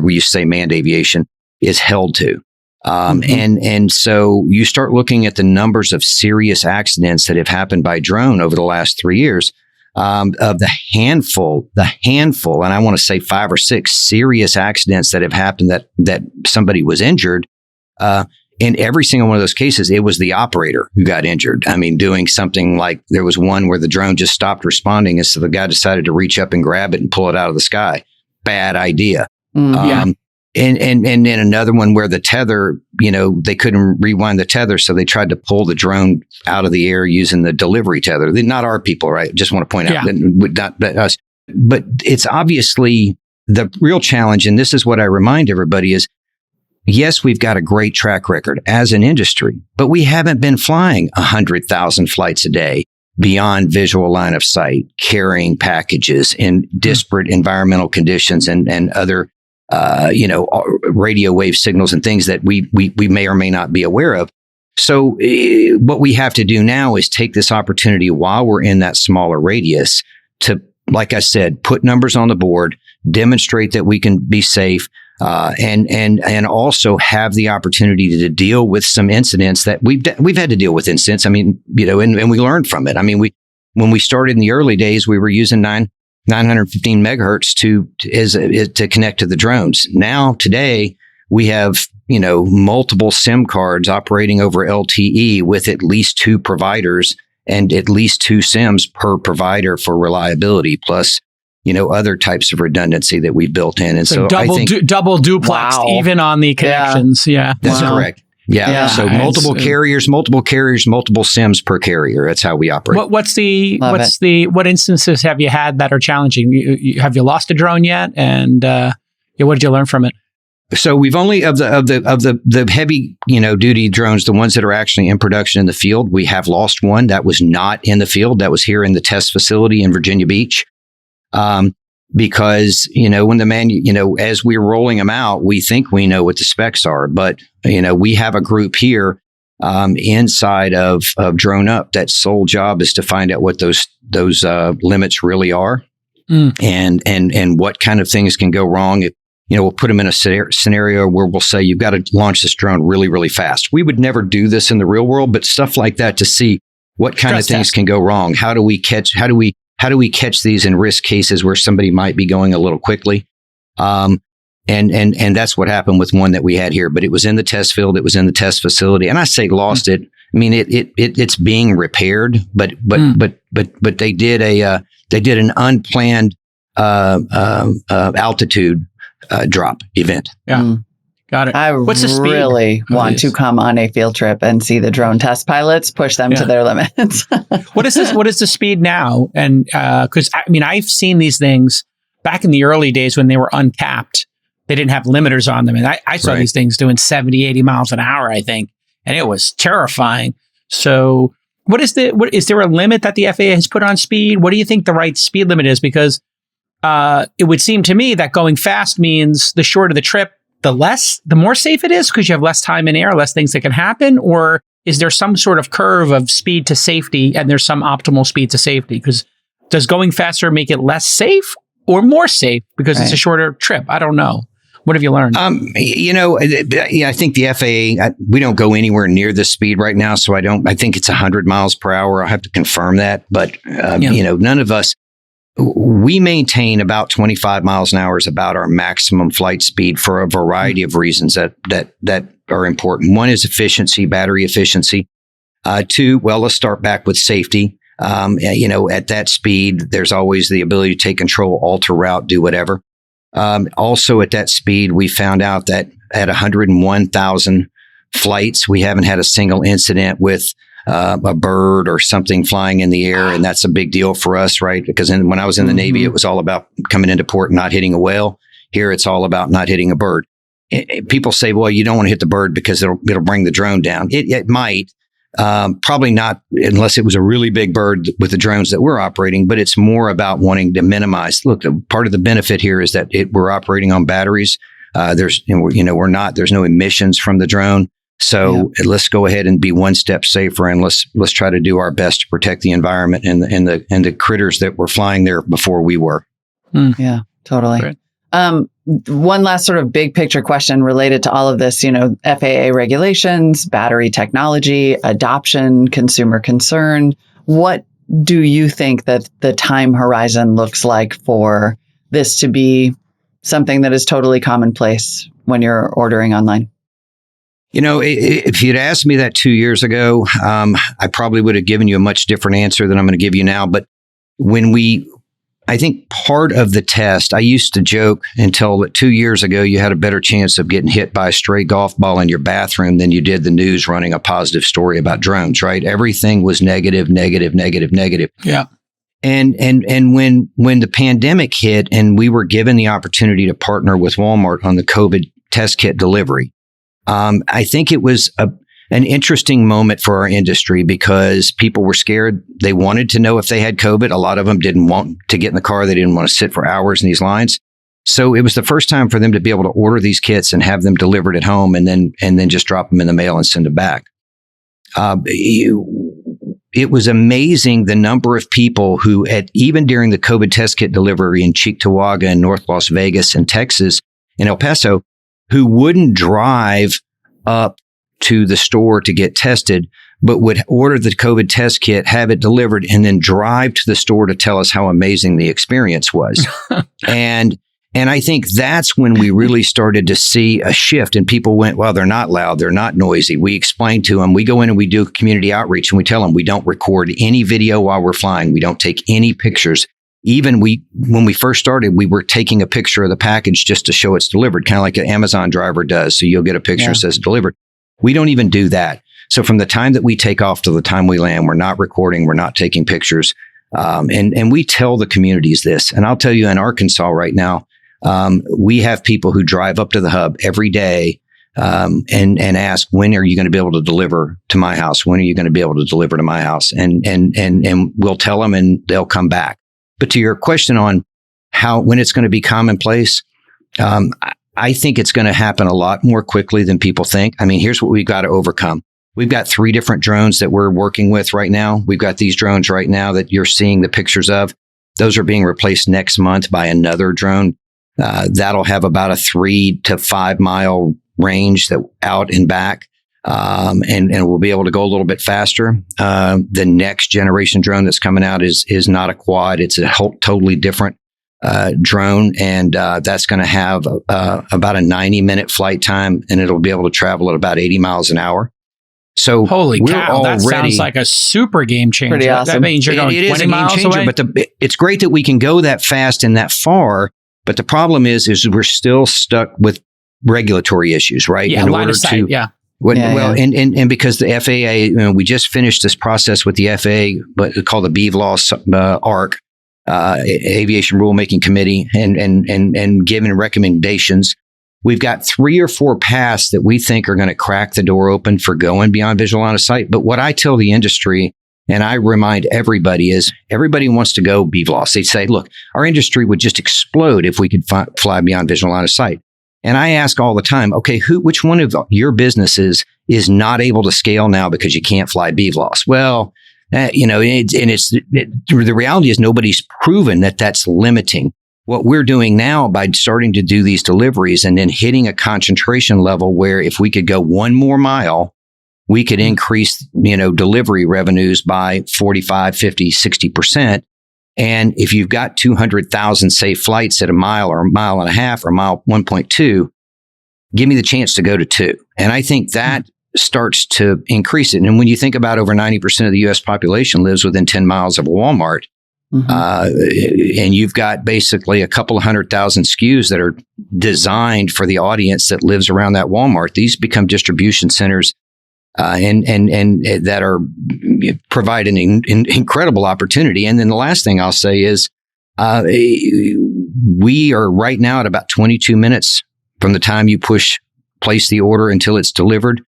[SPEAKER 5] we used to say manned aviation is held to. And so you start looking at the numbers of serious accidents that have happened by drone over the last 3 years, of the handful, and I want to say 5 or 6 serious accidents that have happened that somebody was injured. In every single one of those cases, it was the operator who got injured. I mean, doing something like, there was one where the drone just stopped responding, and so the guy decided to reach up and grab it and pull it out of the sky. Bad idea. And then another one where the tether, they couldn't rewind the tether, so they tried to pull the drone out of the air using the delivery tether. They're not our people, right? Just want to point out that not us. But it's obviously the real challenge, and this is what I remind everybody is, yes, we've got a great track record as an industry, but we haven't been flying 100,000 flights a day beyond visual line of sight, carrying packages in disparate environmental conditions and other radio wave signals and things that we may or may not be aware of. So what we have to do now is take this opportunity while we're in that smaller radius to, like I said, put numbers on the board, demonstrate that we can be safe, and also have the opportunity to deal with some incidents that we've had to deal with incidents. I mean, and we learned from it. I mean, when we started in the early days, we were using 915 megahertz to connect to the drones. Now, today, we have, multiple SIM cards operating over LTE with at least 2 providers and at least 2 SIMs per provider for reliability, plus, other types of redundancy that we built in. And so
[SPEAKER 1] double,
[SPEAKER 5] I think
[SPEAKER 1] double duplex, even on the connections. Yeah.
[SPEAKER 5] That's correct. Yeah. So multiple carriers, multiple SIMs per carrier. That's how we operate.
[SPEAKER 1] What instances have you had that are challenging? Have you lost a drone yet? And what did you learn from it?
[SPEAKER 5] So we've only of the heavy, duty drones, the ones that are actually in production in the field, we have lost one that was not in the field. That was here in the test facility in Virginia Beach. Because, when as we're rolling them out, we think we know what the specs are, but, we have a group here, inside of DroneUp that sole job is to find out what those limits really are, and what kind of things can go wrong. We'll put them in a scenario where we'll say, you've got to launch this drone really, really fast. We would never do this in the real world, but stuff like that to see what kind of things can go wrong. How do we catch these in risk cases where somebody might be going a little quickly? And that's what happened with one that we had here, but it was in the test field. It was in the test facility. And I say lost it. I mean, it's being repaired, but they did an unplanned, altitude, drop event.
[SPEAKER 1] Yeah. Got it.
[SPEAKER 2] I really want to come on a field trip and see the drone test pilots push them to their limits.
[SPEAKER 1] What is the speed now? And because I've seen these things back in the early days when they were uncapped. They didn't have limiters on them, and I saw these things doing 70, 80 miles an hour, I think, and it was terrifying. So, is there a limit that the FAA has put on speed? What do you think the right speed limit is? Because it would seem to me that going fast means the shorter the trip, the more safe it is because you have less time in air, less things that can happen? Or is there some sort of curve of speed to safety and there's some optimal speed to safety? Because does going faster make it less safe or more safe because it's a shorter trip? I don't know. What have you learned? I think the FAA, we don't go anywhere near this speed right now. So I think it's 100 miles per hour. I'll have to confirm that. But, none of us, we maintain about 25 miles an hour is about our maximum flight speed for a variety of reasons that are important. One is efficiency, battery efficiency. 2, let's start back with safety. At that speed, there's always the ability to take control, alter route, do whatever. Also at that speed, we found out that at 101,000 flights, we haven't had a single incident with a bird or something flying in the air. And that's a big deal for us, right? Because when I was in the Navy, it was all about coming into port and not hitting a whale. Here, it's all about not hitting a bird. People say, well, you don't want to hit the bird because it'll bring the drone down. It might. Probably not unless it was a really big bird with the drones that we're operating, but it's more about wanting to minimize. Look, part of the benefit here is that we're operating on batteries. There's no emissions from the drone. So let's go ahead and be one step safer, and let's try to do our best to protect the environment and the critters that were flying there before we were.
[SPEAKER 2] Yeah, totally. Great. One last sort of big picture question related to all of this, FAA regulations, battery technology, adoption, consumer concern. What do you think that the time horizon looks like for this to be something that is totally commonplace when you're ordering online?
[SPEAKER 5] If you'd asked me that 2 years ago, I probably would have given you a much different answer than I'm going to give you now. But I think part of the test, I used to joke until that 2 years ago, you had a better chance of getting hit by a stray golf ball in your bathroom than you did the news running a positive story about drones, right? Everything was negative.
[SPEAKER 1] Yeah.
[SPEAKER 5] And when the pandemic hit and we were given the opportunity to partner with Walmart on the COVID test kit delivery, I think it was an interesting moment for our industry because people were scared. They wanted to know if they had COVID. A lot of them didn't want to get in the car. They didn't want to sit for hours in these lines. So it was the first time for them to be able to order these kits and have them delivered at home and then just drop them in the mail and send them back. It was amazing the number of people who even during the COVID test kit delivery in Cheektowaga and North Las Vegas and Texas and El Paso, who wouldn't drive up to the store to get tested, but would order the COVID test kit, have it delivered, and then drive to the store to tell us how amazing the experience was. and And I think that's when we really started to see a shift, and people went, well, they're not loud. They're not noisy. We explained to them, we go in and we do community outreach, and we tell them we don't record any video while we're flying. We don't take any pictures. Even when we first started, we were taking a picture of the package just to show it's delivered, kind of like an Amazon driver does. So you'll get a picture that says delivered. We don't even do that. So from the time that we take off to the time we land, we're not recording, we're not taking pictures. And we tell the communities this. And I'll tell you, in Arkansas right now, we have people who drive up to the hub every day and ask, when are you going to be able to deliver to my house? When are you going to be able to deliver to my house? And we'll tell them and they'll come back. But to your question on when it's going to be commonplace, I think it's going to happen a lot more quickly than people think. I mean, here's what we've got to overcome. We've got 3 different drones that we're working with right now. We've got these drones right now that you're seeing the pictures of. Those are being replaced next month by another drone. That'll have about a 3 to 5 mile range out and back. And we'll be able to go a little bit faster. The next generation drone that's coming out is not a quad. It's a totally different drone. And that's going to have about a 90-minute flight time, and it'll be able to travel at about 80 miles an hour. So
[SPEAKER 1] holy cow, that sounds like a super game changer.
[SPEAKER 2] Pretty awesome.
[SPEAKER 1] That means you're going 20 miles away.
[SPEAKER 5] But it's great that we can go that fast and that far. But the problem is we're still stuck with regulatory issues, right?
[SPEAKER 1] Yeah, line of sight,
[SPEAKER 5] And because the FAA, we just finished this process with the FAA, but called the BVLOS ARC, Aviation Rulemaking Committee, and giving recommendations. We've got 3 or 4 paths that we think are going to crack the door open for going beyond visual line of sight. But what I tell the industry, and I remind everybody, is everybody wants to go BVLOS. They say, look, our industry would just explode if we could fly beyond visual line of sight. And I ask all the time, okay, which one of your businesses is not able to scale now because you can't fly BVLOS? Well, the reality is nobody's proven that that's limiting. What we're doing now by starting to do these deliveries and then hitting a concentration level where if we could go 1 more mile, we could increase, delivery revenues by 45, 50, 60%. And if you've got 200,000 safe flights at a mile or a mile and a half or mile 1.2, give me the chance to go to 2. And I think that starts to increase it. And when you think about over 90% of the U.S. population lives within 10 miles of a Walmart, and you've got basically a couple of 100,000 SKUs that are designed for the audience that lives around that Walmart, these become distribution centers and that are provide an incredible opportunity. And then the last thing I'll say is we are right now at about 22 minutes from the time you place the order until it's delivered.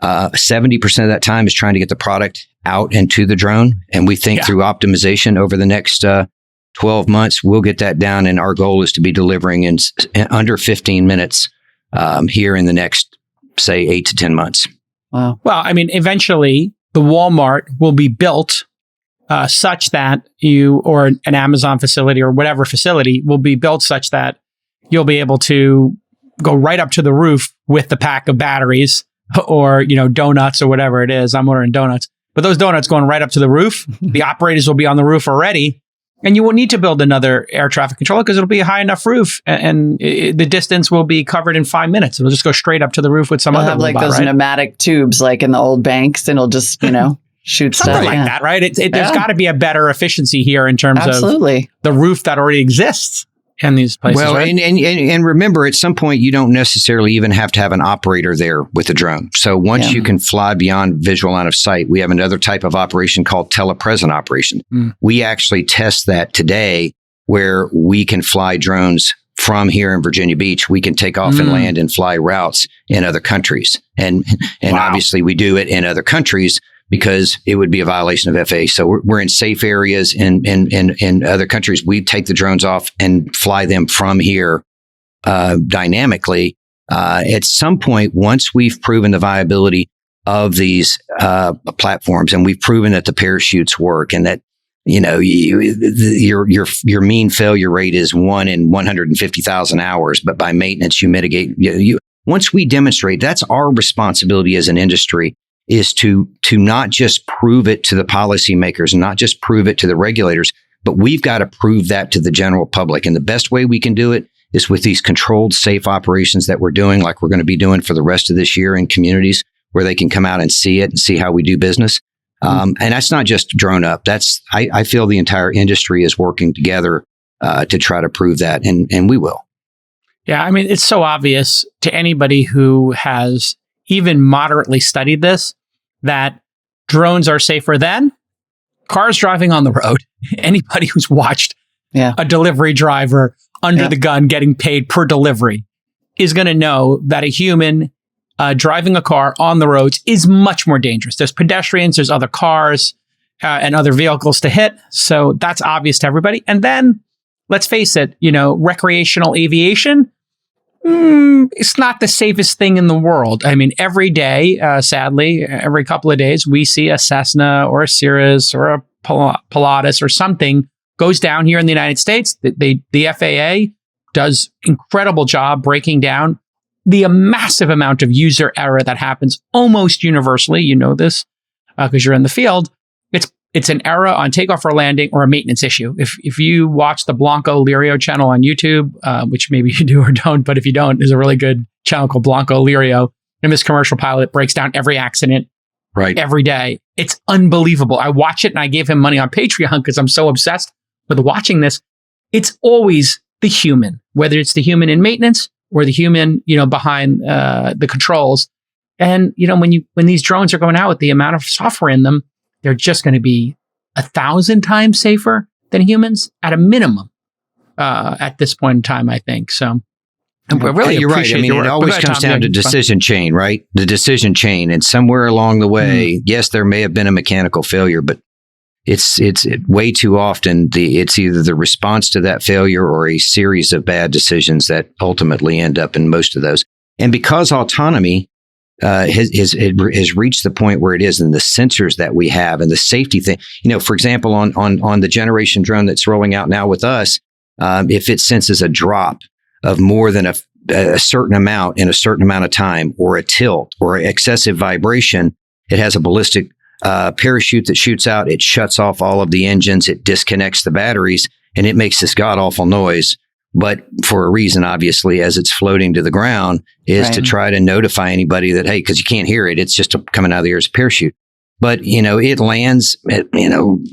[SPEAKER 5] 70% of that time is trying to get the product out and to the drone. And we think through optimization over the next 12 months, we'll get that down. And our goal is to be delivering in under 15 minutes here in the next, say, 8 to 10 months.
[SPEAKER 2] Wow.
[SPEAKER 1] Well, I mean, eventually the Walmart will be built such that you, or an Amazon facility or whatever facility will be built such that you'll be able to go right up to the roof with the pack of batteries or, donuts or whatever it is. I'm ordering donuts, but those donuts going right up to the roof, the operators will be on the roof already. And you will need to build another air traffic controller because it'll be a high enough roof, and the distance will be covered in 5 minutes. It'll just go straight up to the roof with some other
[SPEAKER 2] have like
[SPEAKER 1] robot,
[SPEAKER 2] those
[SPEAKER 1] right?
[SPEAKER 2] pneumatic tubes, like in the old banks, and it'll just shoot stuff
[SPEAKER 1] Something like that, right? There's got to be a better efficiency here in terms of the roof that already exists in these places.
[SPEAKER 5] Well,
[SPEAKER 1] right?
[SPEAKER 5] and remember, at some point, you don't necessarily even have to have an operator there with the drone. So once you can fly beyond visual line of sight, we have another type of operation called telepresent operation. We actually test that today, where we can fly drones from here in Virginia Beach. We can take off and land and fly routes in other countries. And obviously we do it in other countries because it would be a violation of FAA. So we're in safe areas in other countries. We take the drones off and fly them from here dynamically. At some point, once we've proven the viability of these platforms, and we've proven that the parachutes work, and that your mean failure rate is 1 in 150,000 hours, but by maintenance you mitigate. Once we demonstrate, that's our responsibility as an industry, is to not just prove it to the policymakers, not just prove it to the regulators, but we've got to prove that to the general public. And the best way we can do it is with these controlled, safe operations that we're doing, like we're going to be doing for the rest of this year in communities where they can come out and see it and see how we do business. And that's not just DroneUp. I feel the entire industry is working together to try to prove that, and we will.
[SPEAKER 1] Yeah, I mean, it's so obvious to anybody who has even moderately studied this that drones are safer than cars driving on the road. Anybody who's watched a delivery driver under the gun getting paid per delivery is going to know that a human driving a car on the roads is much more dangerous. There's pedestrians, there's other cars and other vehicles to hit. So that's obvious to everybody. And then let's face it, recreational aviation, it's not the safest thing in the world. I mean, every day, sadly, every couple of days, we see a Cessna or a Cirrus or a Pilatus or something goes down here in the United States. The FAA does incredible job breaking down the massive amount of user error that happens almost universally. You know this because you're in the field. It's an error on takeoff or landing or a maintenance issue. If you watch the Blanco Lirio channel on YouTube, which maybe you do or don't, but if you don't, there's a really good channel called Blanco Lirio. And this commercial pilot breaks down every accident every day. It's unbelievable. I watch it and I gave him money on Patreon because I'm so obsessed with watching this. It's always the human, whether it's the human in maintenance or the human, behind the controls. And, when these drones are going out with the amount of software in them, they're just going to be 1,000 times safer than humans at a minimum at this point in time, I think. So really
[SPEAKER 5] you're right. I mean, it always comes down to decision chain, right? The decision chain. And somewhere along the way, yes, there may have been a mechanical failure, but it's way too often it's either the response to that failure or a series of bad decisions that ultimately end up in most of those. And because autonomy has reached the point where it is, and the sensors that we have and the safety thing, for example, on the generation drone that's rolling out now with us, if it senses a drop of more than a certain amount in a certain amount of time, or a tilt or excessive vibration, it has a ballistic parachute that shoots out. It shuts off all of the engines. It disconnects the batteries, and it makes this god awful noise. But for a reason, obviously, as it's floating to the ground, is to try to notify anybody that, hey, because you can't hear it, it's just coming out of the air as a parachute. But, it lands,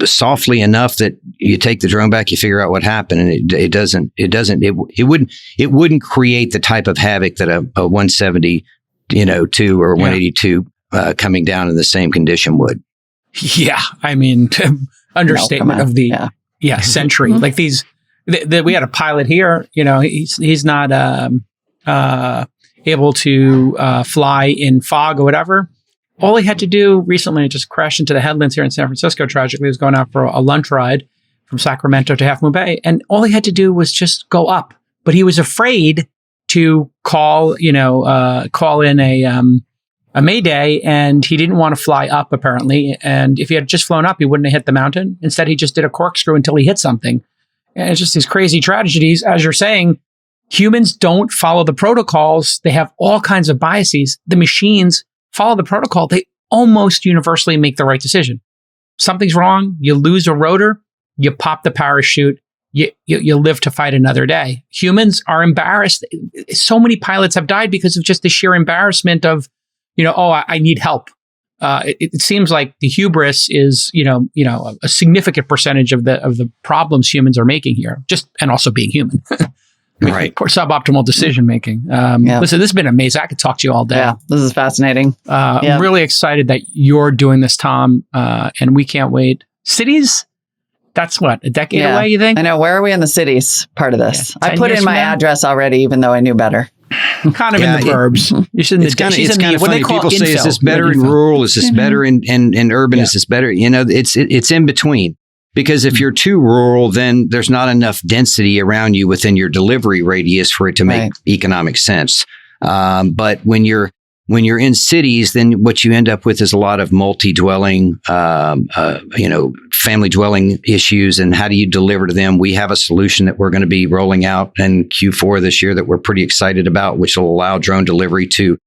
[SPEAKER 5] softly enough that you take the drone back, you figure out what happened, and it wouldn't create the type of havoc that a 170, 2 or 182 coming down in the same condition would.
[SPEAKER 1] Yeah. I mean, understatement of the century. Like these. We had a pilot here, he's not able to fly in fog or whatever. All he had to do recently, just crashed into the headlands here in San Francisco, tragically. He was going out for a lunch ride from Sacramento to Half Moon Bay. And all he had to do was just go up. But he was afraid to call in a Mayday, and he didn't want to fly up, apparently. And if he had just flown up, he wouldn't have hit the mountain. Instead, he just did a corkscrew until he hit something. And it's just these crazy tragedies. As you're saying, humans don't follow the protocols. They have all kinds of biases. The machines follow the protocol. They almost universally make the right decision. Something's wrong. You lose a rotor. You pop the parachute. You live to fight another day. Humans are embarrassed. So many pilots have died because of just the sheer embarrassment of, I need help. It seems like the hubris is, a significant percentage of the problems humans are making here, and also being human.
[SPEAKER 2] Right.
[SPEAKER 1] Suboptimal decision making. Listen, this has been amazing. I could talk to you all day.
[SPEAKER 2] Yeah, this is fascinating.
[SPEAKER 1] I'm really excited that you're doing this, Tom, and we can't wait. Cities, that's what, a decade away, you think?
[SPEAKER 2] I know. Where are we in the cities part of this? I put in my address already, even though I knew better.
[SPEAKER 1] Kind of in the burbs.
[SPEAKER 5] It's kind of funny. People say, is this better in rural? Is this better in urban? Is this better? It's in between. Because if you're too rural, then there's not enough density around you within your delivery radius for it to make economic sense. But when you're in cities, then what you end up with is a lot of multi-dwelling, family dwelling issues. And how do you deliver to them? We have a solution that we're going to be rolling out in Q4 this year that we're pretty excited about, which will allow drone delivery to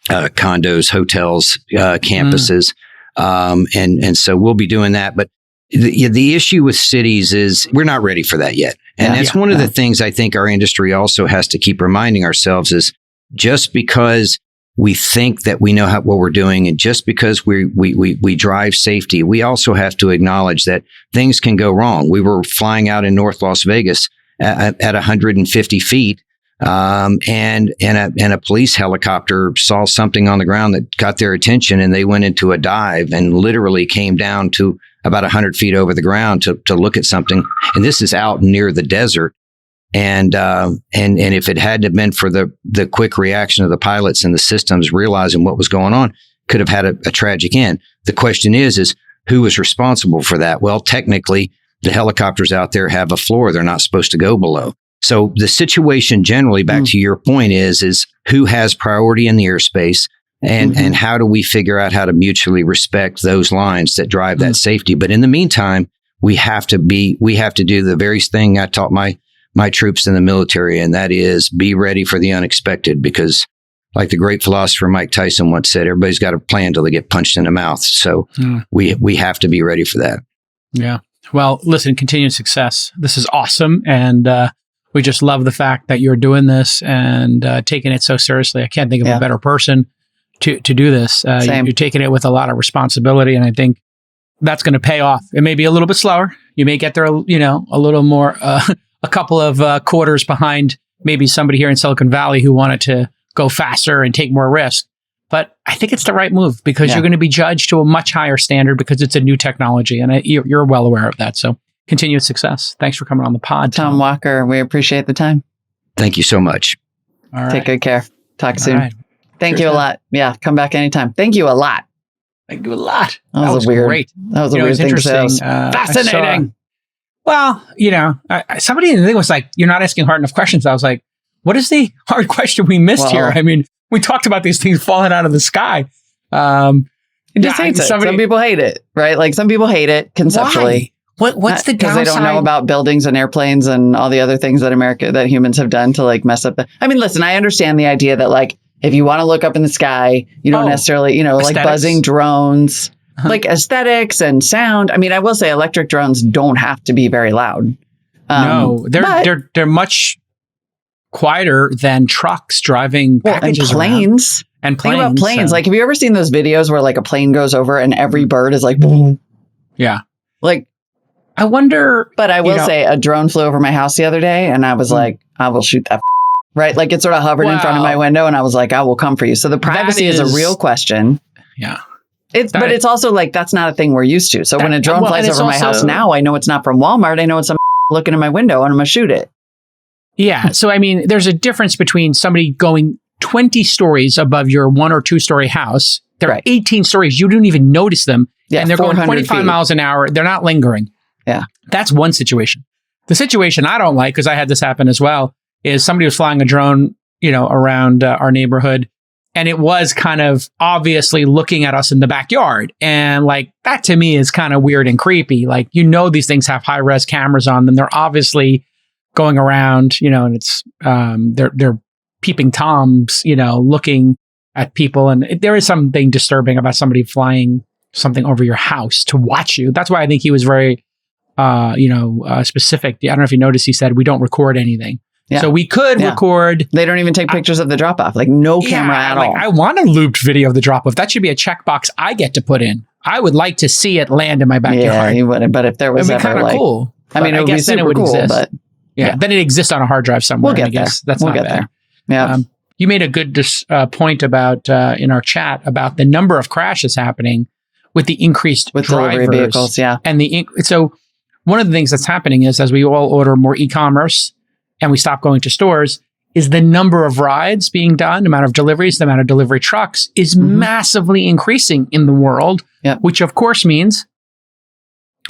[SPEAKER 5] condos, hotels, campuses. And so we'll be doing that. But the issue with cities is we're not ready for that yet. And that's one of the things I think our industry also has to keep reminding ourselves is just because we think that we know what we're doing, and just because we drive safety, we also have to acknowledge that things can go wrong. We were flying out in North Las Vegas at 150 feet, and a police helicopter saw something on the ground that got their attention, and they went into a dive and literally came down to about 100 feet over the ground to look at something. And this is out near the desert. And if it hadn't have been for the quick reaction of the pilots and the systems realizing what was going on, could have had a tragic end. The question is who is responsible for that? Well, technically, the helicopters out there have a floor they're not supposed to go below. So the situation generally, back to your point, is who has priority in the airspace, and how do we figure out how to mutually respect those lines that drive that safety? But in the meantime, we have to do the very thing I taught my troops in the military, and that is be ready for the unexpected, because like the great philosopher Mike Tyson once said, everybody's got a plan till they get punched in the mouth. So we have to be ready for that.
[SPEAKER 1] Yeah. Well, listen, continued success. This is awesome. And we just love the fact that you're doing this and taking it so seriously. I can't think of a better person to do this. You're taking it with a lot of responsibility, and I think that's going to pay off. It may be a little bit slower. You may get there, a little more, a couple of quarters behind maybe somebody here in Silicon Valley who wanted to go faster and take more risk. But I think it's the right move, because you're going to be judged to a much higher standard because it's a new technology, and you're well aware of that. So continued success. Thanks for coming on the pod,
[SPEAKER 2] Tom Walker. We appreciate the time.
[SPEAKER 5] Thank you so much.
[SPEAKER 1] All right.
[SPEAKER 2] Take good care. Talk soon.
[SPEAKER 1] Right.
[SPEAKER 2] Thank you a lot. Yeah, come back anytime. Thank you a lot.
[SPEAKER 1] Thank you a lot.
[SPEAKER 2] That was weird.
[SPEAKER 1] Great.
[SPEAKER 2] That was a weird thing to say.
[SPEAKER 1] Fascinating. Somebody in the thing was like, "You're not asking hard enough questions." I was like, "What is the hard question we missed here?" I mean, we talked about these things falling out of the sky.
[SPEAKER 2] Some people hate it, right? Like some people hate it conceptually.
[SPEAKER 1] Why? What's the downside?
[SPEAKER 2] Because they don't know about buildings and airplanes and all the other things that humans have done to like mess up. I mean, listen, I understand the idea that like if you want to look up in the sky, you don't necessarily, like buzzing drones, like aesthetics and sound. I mean, I will say electric drones don't have to be very loud.
[SPEAKER 1] No, they're much quieter than trucks driving packages
[SPEAKER 2] and planes.
[SPEAKER 1] And planes.
[SPEAKER 2] Think about planes. Like, have you ever seen those videos where like a plane goes over and every bird is like, like,
[SPEAKER 1] I wonder.
[SPEAKER 2] But I will say a drone flew over my house the other day, and I was like, I will shoot that. Right. Like it sort of hovered in front of my window, and I was like, I will come for you. So the privacy is a real question.
[SPEAKER 1] Yeah.
[SPEAKER 2] But it's also like, that's not a thing we're used to. So when a drone flies over my house now, I know it's not from Walmart. I know it's some looking in my window, and I'm going to shoot it.
[SPEAKER 1] Yeah. So, I mean, there's a difference between somebody going 20 stories above your 1 or 2 story house. They're 18 stories. You don't even notice them. And they're going 25 miles an hour. They're not lingering.
[SPEAKER 2] Yeah.
[SPEAKER 1] That's one situation. The situation I don't like, because I had this happen as well, is somebody was flying a drone, around our neighborhood. And it was kind of obviously looking at us in the backyard. And like, that to me is kind of weird and creepy. Like, these things have high res cameras on them. They're obviously going around, and it's, they're peeping Toms, looking at people. And there is something disturbing about somebody flying something over your house to watch you. That's why I think he was very, specific. I don't know if you noticed, he said, we don't record anything. Yeah. So we could record.
[SPEAKER 2] They don't even take pictures of the drop off, like no camera at all.
[SPEAKER 1] I want a looped video of the drop off. That should be a checkbox I get to put in. I would like to see it land in my backyard.
[SPEAKER 2] Yeah, you wouldn't. But if there was ever
[SPEAKER 1] kind of cool.
[SPEAKER 2] I mean, it would be super cool,
[SPEAKER 1] exist.
[SPEAKER 2] But
[SPEAKER 1] then it exists on a hard drive somewhere.
[SPEAKER 2] We'll get there.
[SPEAKER 1] That's not bad.
[SPEAKER 2] There. Yeah.
[SPEAKER 1] You made a good point about in our chat about the number of crashes happening with the increased
[SPEAKER 2] delivery vehicles. Yeah.
[SPEAKER 1] And so one of the things that's happening is, as we all order more e-commerce and we stop going to stores, is the number of rides being done, the amount of deliveries, the amount of delivery trucks is massively increasing in the world, which of course means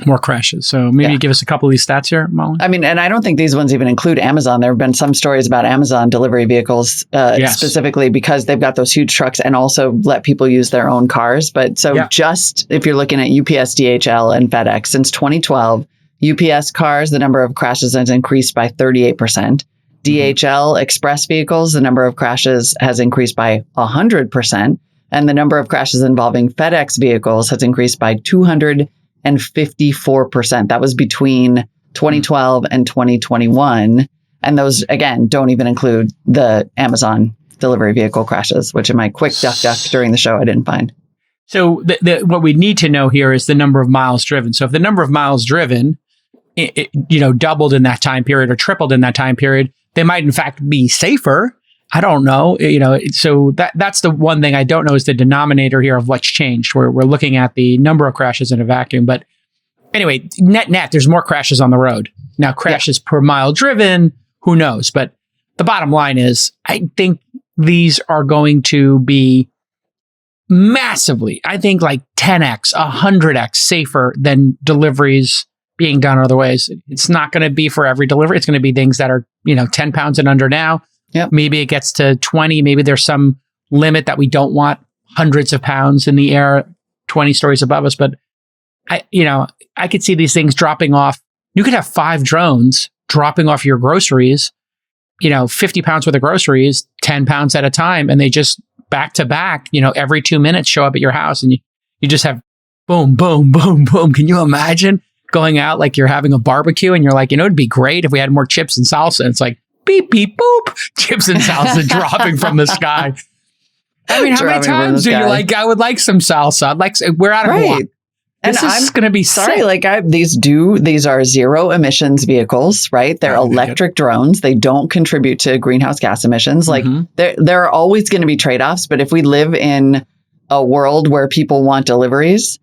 [SPEAKER 1] more crashes. So maybe give us a couple of these stats here, Molly.
[SPEAKER 2] I mean, and I don't think these ones even include Amazon. There have been some stories about Amazon delivery vehicles specifically because they've got those huge trucks and also let people use their own cars. But just if you're looking at UPS, DHL, and FedEx, since 2012, UPS cars, the number of crashes has increased by 38%. DHL express vehicles, the number of crashes has increased by 100%. And the number of crashes involving FedEx vehicles has increased by 280%. and 54%. That was between 2012 and 2021. And those, again, don't even include the Amazon delivery vehicle crashes, which in my quick duck during the show, I didn't find.
[SPEAKER 1] So what we need to know here is the number of miles driven. So if the number of miles driven, doubled in that time period or tripled in that time period, they might in fact be safer. I don't know. So that's the one thing I don't know is the denominator here of what's changed. We're looking at the number of crashes in a vacuum. But anyway, net, there's more crashes on the road. Now, crashes per mile driven, who knows? But the bottom line is, I think these are going to be massively, I think like 10x, 100x safer than deliveries being done other ways. It's not going to be for every delivery. It's going to be things that are, 10 pounds and under now.
[SPEAKER 2] Yep.
[SPEAKER 1] Maybe it gets to 20. Maybe there's some limit that we don't want hundreds of pounds in the air, 20 stories above us. But I could see these things dropping off. You could have 5 drones dropping off your groceries, 50 pounds worth of groceries, 10 pounds at a time. And they just back to back, every 2 minutes show up at your house and you just have boom, boom, boom, boom. Can you imagine going out like you're having a barbecue and you're like, it'd be great if we had more chips and salsa. And it's like, beep, beep, boop, chips and salsa dropping from the sky. I mean, how many times do you like, I would like some salsa. We're out of wine.
[SPEAKER 2] And
[SPEAKER 1] this is going to be
[SPEAKER 2] sorry,
[SPEAKER 1] sick.
[SPEAKER 2] these are zero emissions vehicles, right? They're electric drones. They don't contribute to greenhouse gas emissions. There are always going to be trade-offs, but if we live in a world where people want deliveries,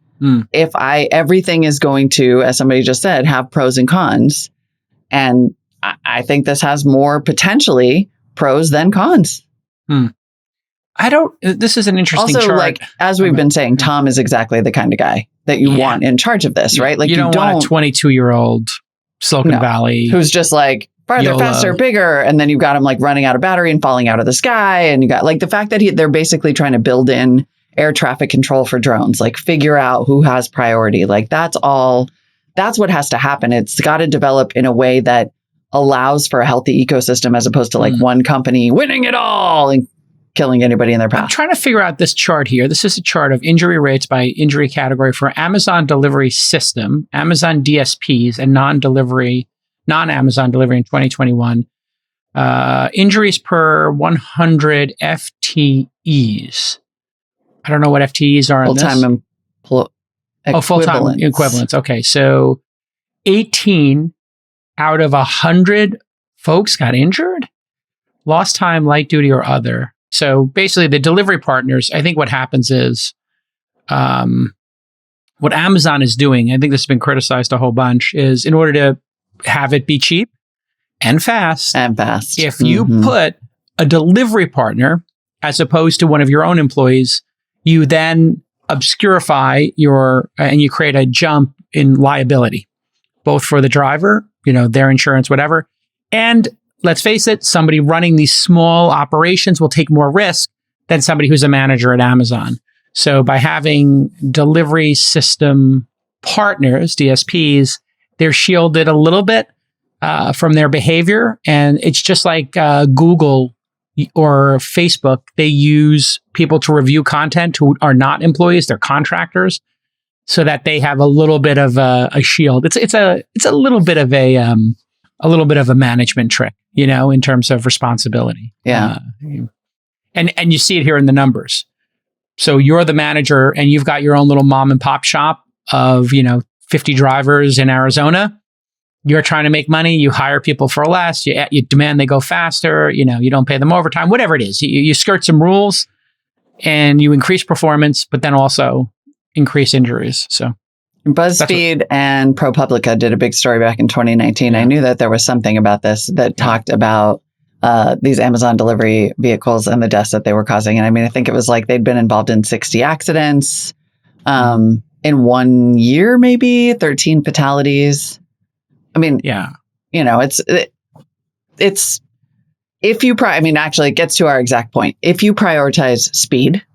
[SPEAKER 2] everything is going to, as somebody just said, have pros and cons. And I think this has more potentially pros than cons.
[SPEAKER 1] This is an interesting
[SPEAKER 2] also,
[SPEAKER 1] chart.
[SPEAKER 2] As we've been saying, Tom is exactly the kind of guy that you want in charge of this, right?
[SPEAKER 1] You don't want a 22-year-old Silicon Valley
[SPEAKER 2] who's just like farther,
[SPEAKER 1] YOLO.
[SPEAKER 2] faster, bigger. And then you've got him like running out of battery and falling out of the sky. And you got like the fact that they're basically trying to build in air traffic control for drones, like figure out who has priority. Like that's what has to happen. It's got to develop in a way that allows for a healthy ecosystem as opposed to like one company winning it all and killing anybody in their path.
[SPEAKER 1] I'm trying to figure out this chart here. This is a chart of injury rates by injury category for Amazon delivery system, Amazon DSPs, and non-Amazon delivery in 2021. Injuries per 100 FTEs. I don't know what FTEs are on this. Full-time equivalents. Okay, so 18 out of 100 folks got injured, lost time, light duty, or other. So basically, the delivery partners, I think what happens is what Amazon is doing, I think this has been criticized a whole bunch, is in order to have it be cheap and fast, if you put a delivery partner as opposed to one of your own employees, you then obscurify and you create a jump in liability, both for the driver, their insurance, whatever, and let's face it, somebody running these small operations will take more risk than somebody who's a manager at Amazon. So by having delivery system partners, DSPs, they're shielded a little bit from their behavior. And it's just like Google or Facebook. They use people to review content who are not employees, they're contractors, so that they have a little bit of a shield. It's a little bit of a management trick, in terms of responsibility.
[SPEAKER 2] Yeah.
[SPEAKER 1] And you see it here in the numbers. So you're the manager and you've got your own little mom and pop shop of, 50 drivers in Arizona. You're trying to make money. You hire people for less. You demand they go faster. You don't pay them overtime, whatever it is. You skirt some rules and you increase performance, but then also increase injuries. So
[SPEAKER 2] BuzzFeed and ProPublica did a big story back in 2019. I knew that there was something about this that talked about these Amazon delivery vehicles and the deaths that they were causing. And I mean, I think it was like they'd been involved in 60 accidents in 1 year, maybe 13 fatalities. I mean, it's if you actually it gets to our exact point. If you prioritize speed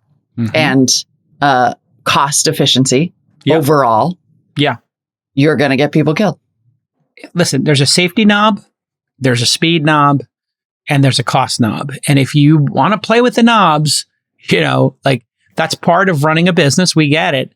[SPEAKER 2] and cost efficiency overall, you're going to get people killed.
[SPEAKER 1] Listen, there's a safety knob, there's a speed knob, and there's a cost knob. And if you want to play with the knobs, that's part of running a business. We get it.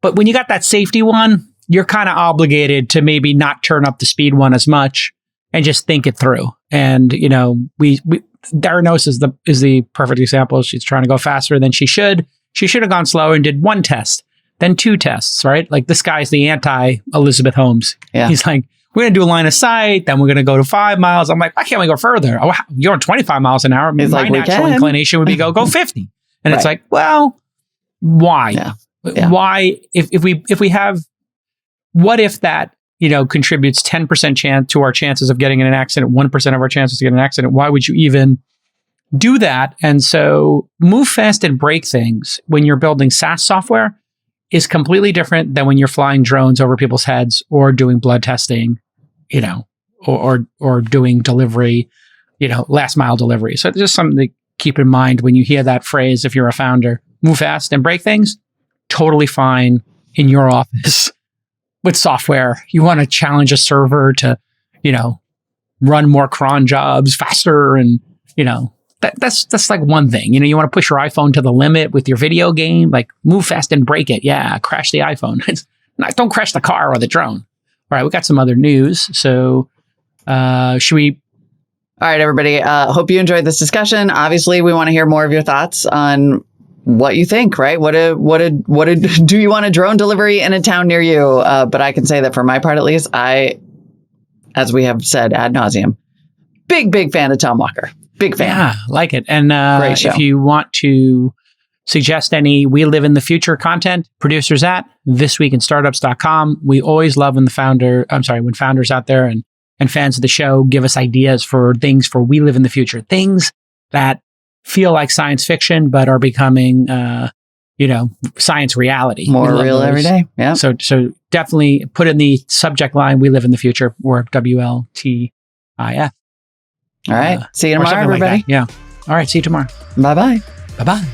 [SPEAKER 1] But when you got that safety one, you're kind of obligated to maybe not turn up the speed one as much and just think it through. And, Theranos is the perfect example. She's trying to go faster than she should. She should have gone slower and did one test, then two tests, right? Like this guy's the anti-Elizabeth Holmes.
[SPEAKER 2] Yeah.
[SPEAKER 1] He's like, we're going to do a line of sight, then we're going to go to 5 miles. I'm like, why can't we go further? Oh, you're on 25 miles an hour.
[SPEAKER 2] He's
[SPEAKER 1] My
[SPEAKER 2] like, we
[SPEAKER 1] natural
[SPEAKER 2] can.
[SPEAKER 1] inclination would be go 50. And it's
[SPEAKER 2] Right.
[SPEAKER 1] like, well, why?
[SPEAKER 2] Yeah. Yeah.
[SPEAKER 1] Why, if we have, what if that, contributes 10% chance to our chances of getting in an accident, 1% of our chances to get in an accident? Why would you even do that? And so move fast and break things when you're building SaaS software is completely different than when you're flying drones over people's heads or doing blood testing, or doing delivery, last mile delivery. So just something to keep in mind when you hear that phrase, if you're a founder. Move fast and break things, totally fine in your office with software. You want to challenge a server to, run more cron jobs faster. And, that's like one thing. You want to push your iPhone to the limit with your video game, like move fast and break it. Yeah, crash the iPhone. Don't crash the car or the drone. All right, we got some other news. So should we?
[SPEAKER 2] All right, everybody. Hope you enjoyed this discussion. Obviously, we want to hear more of your thoughts on what you think, right? Do you want a drone delivery in a town near you? But I can say that for my part, at least, as we have said ad nauseum, big fan of Tom Walker. Big fan.
[SPEAKER 1] Yeah, like it. And
[SPEAKER 2] Great show.
[SPEAKER 1] if you want to suggest any We Live in the Future content, producers at thisweekinstartups.com. We always love when founders out there and fans of the show give us ideas for things for We Live in the Future, things that feel like science fiction, but are becoming, science reality.
[SPEAKER 2] More real every day. Yeah.
[SPEAKER 1] So definitely put in the subject line, We Live in the Future, or WLTIF.
[SPEAKER 2] All right. See you
[SPEAKER 1] Or
[SPEAKER 2] tomorrow,
[SPEAKER 1] something like
[SPEAKER 2] everybody.
[SPEAKER 1] that. Yeah. All right. See you tomorrow.
[SPEAKER 2] Bye-bye.
[SPEAKER 1] Bye-bye.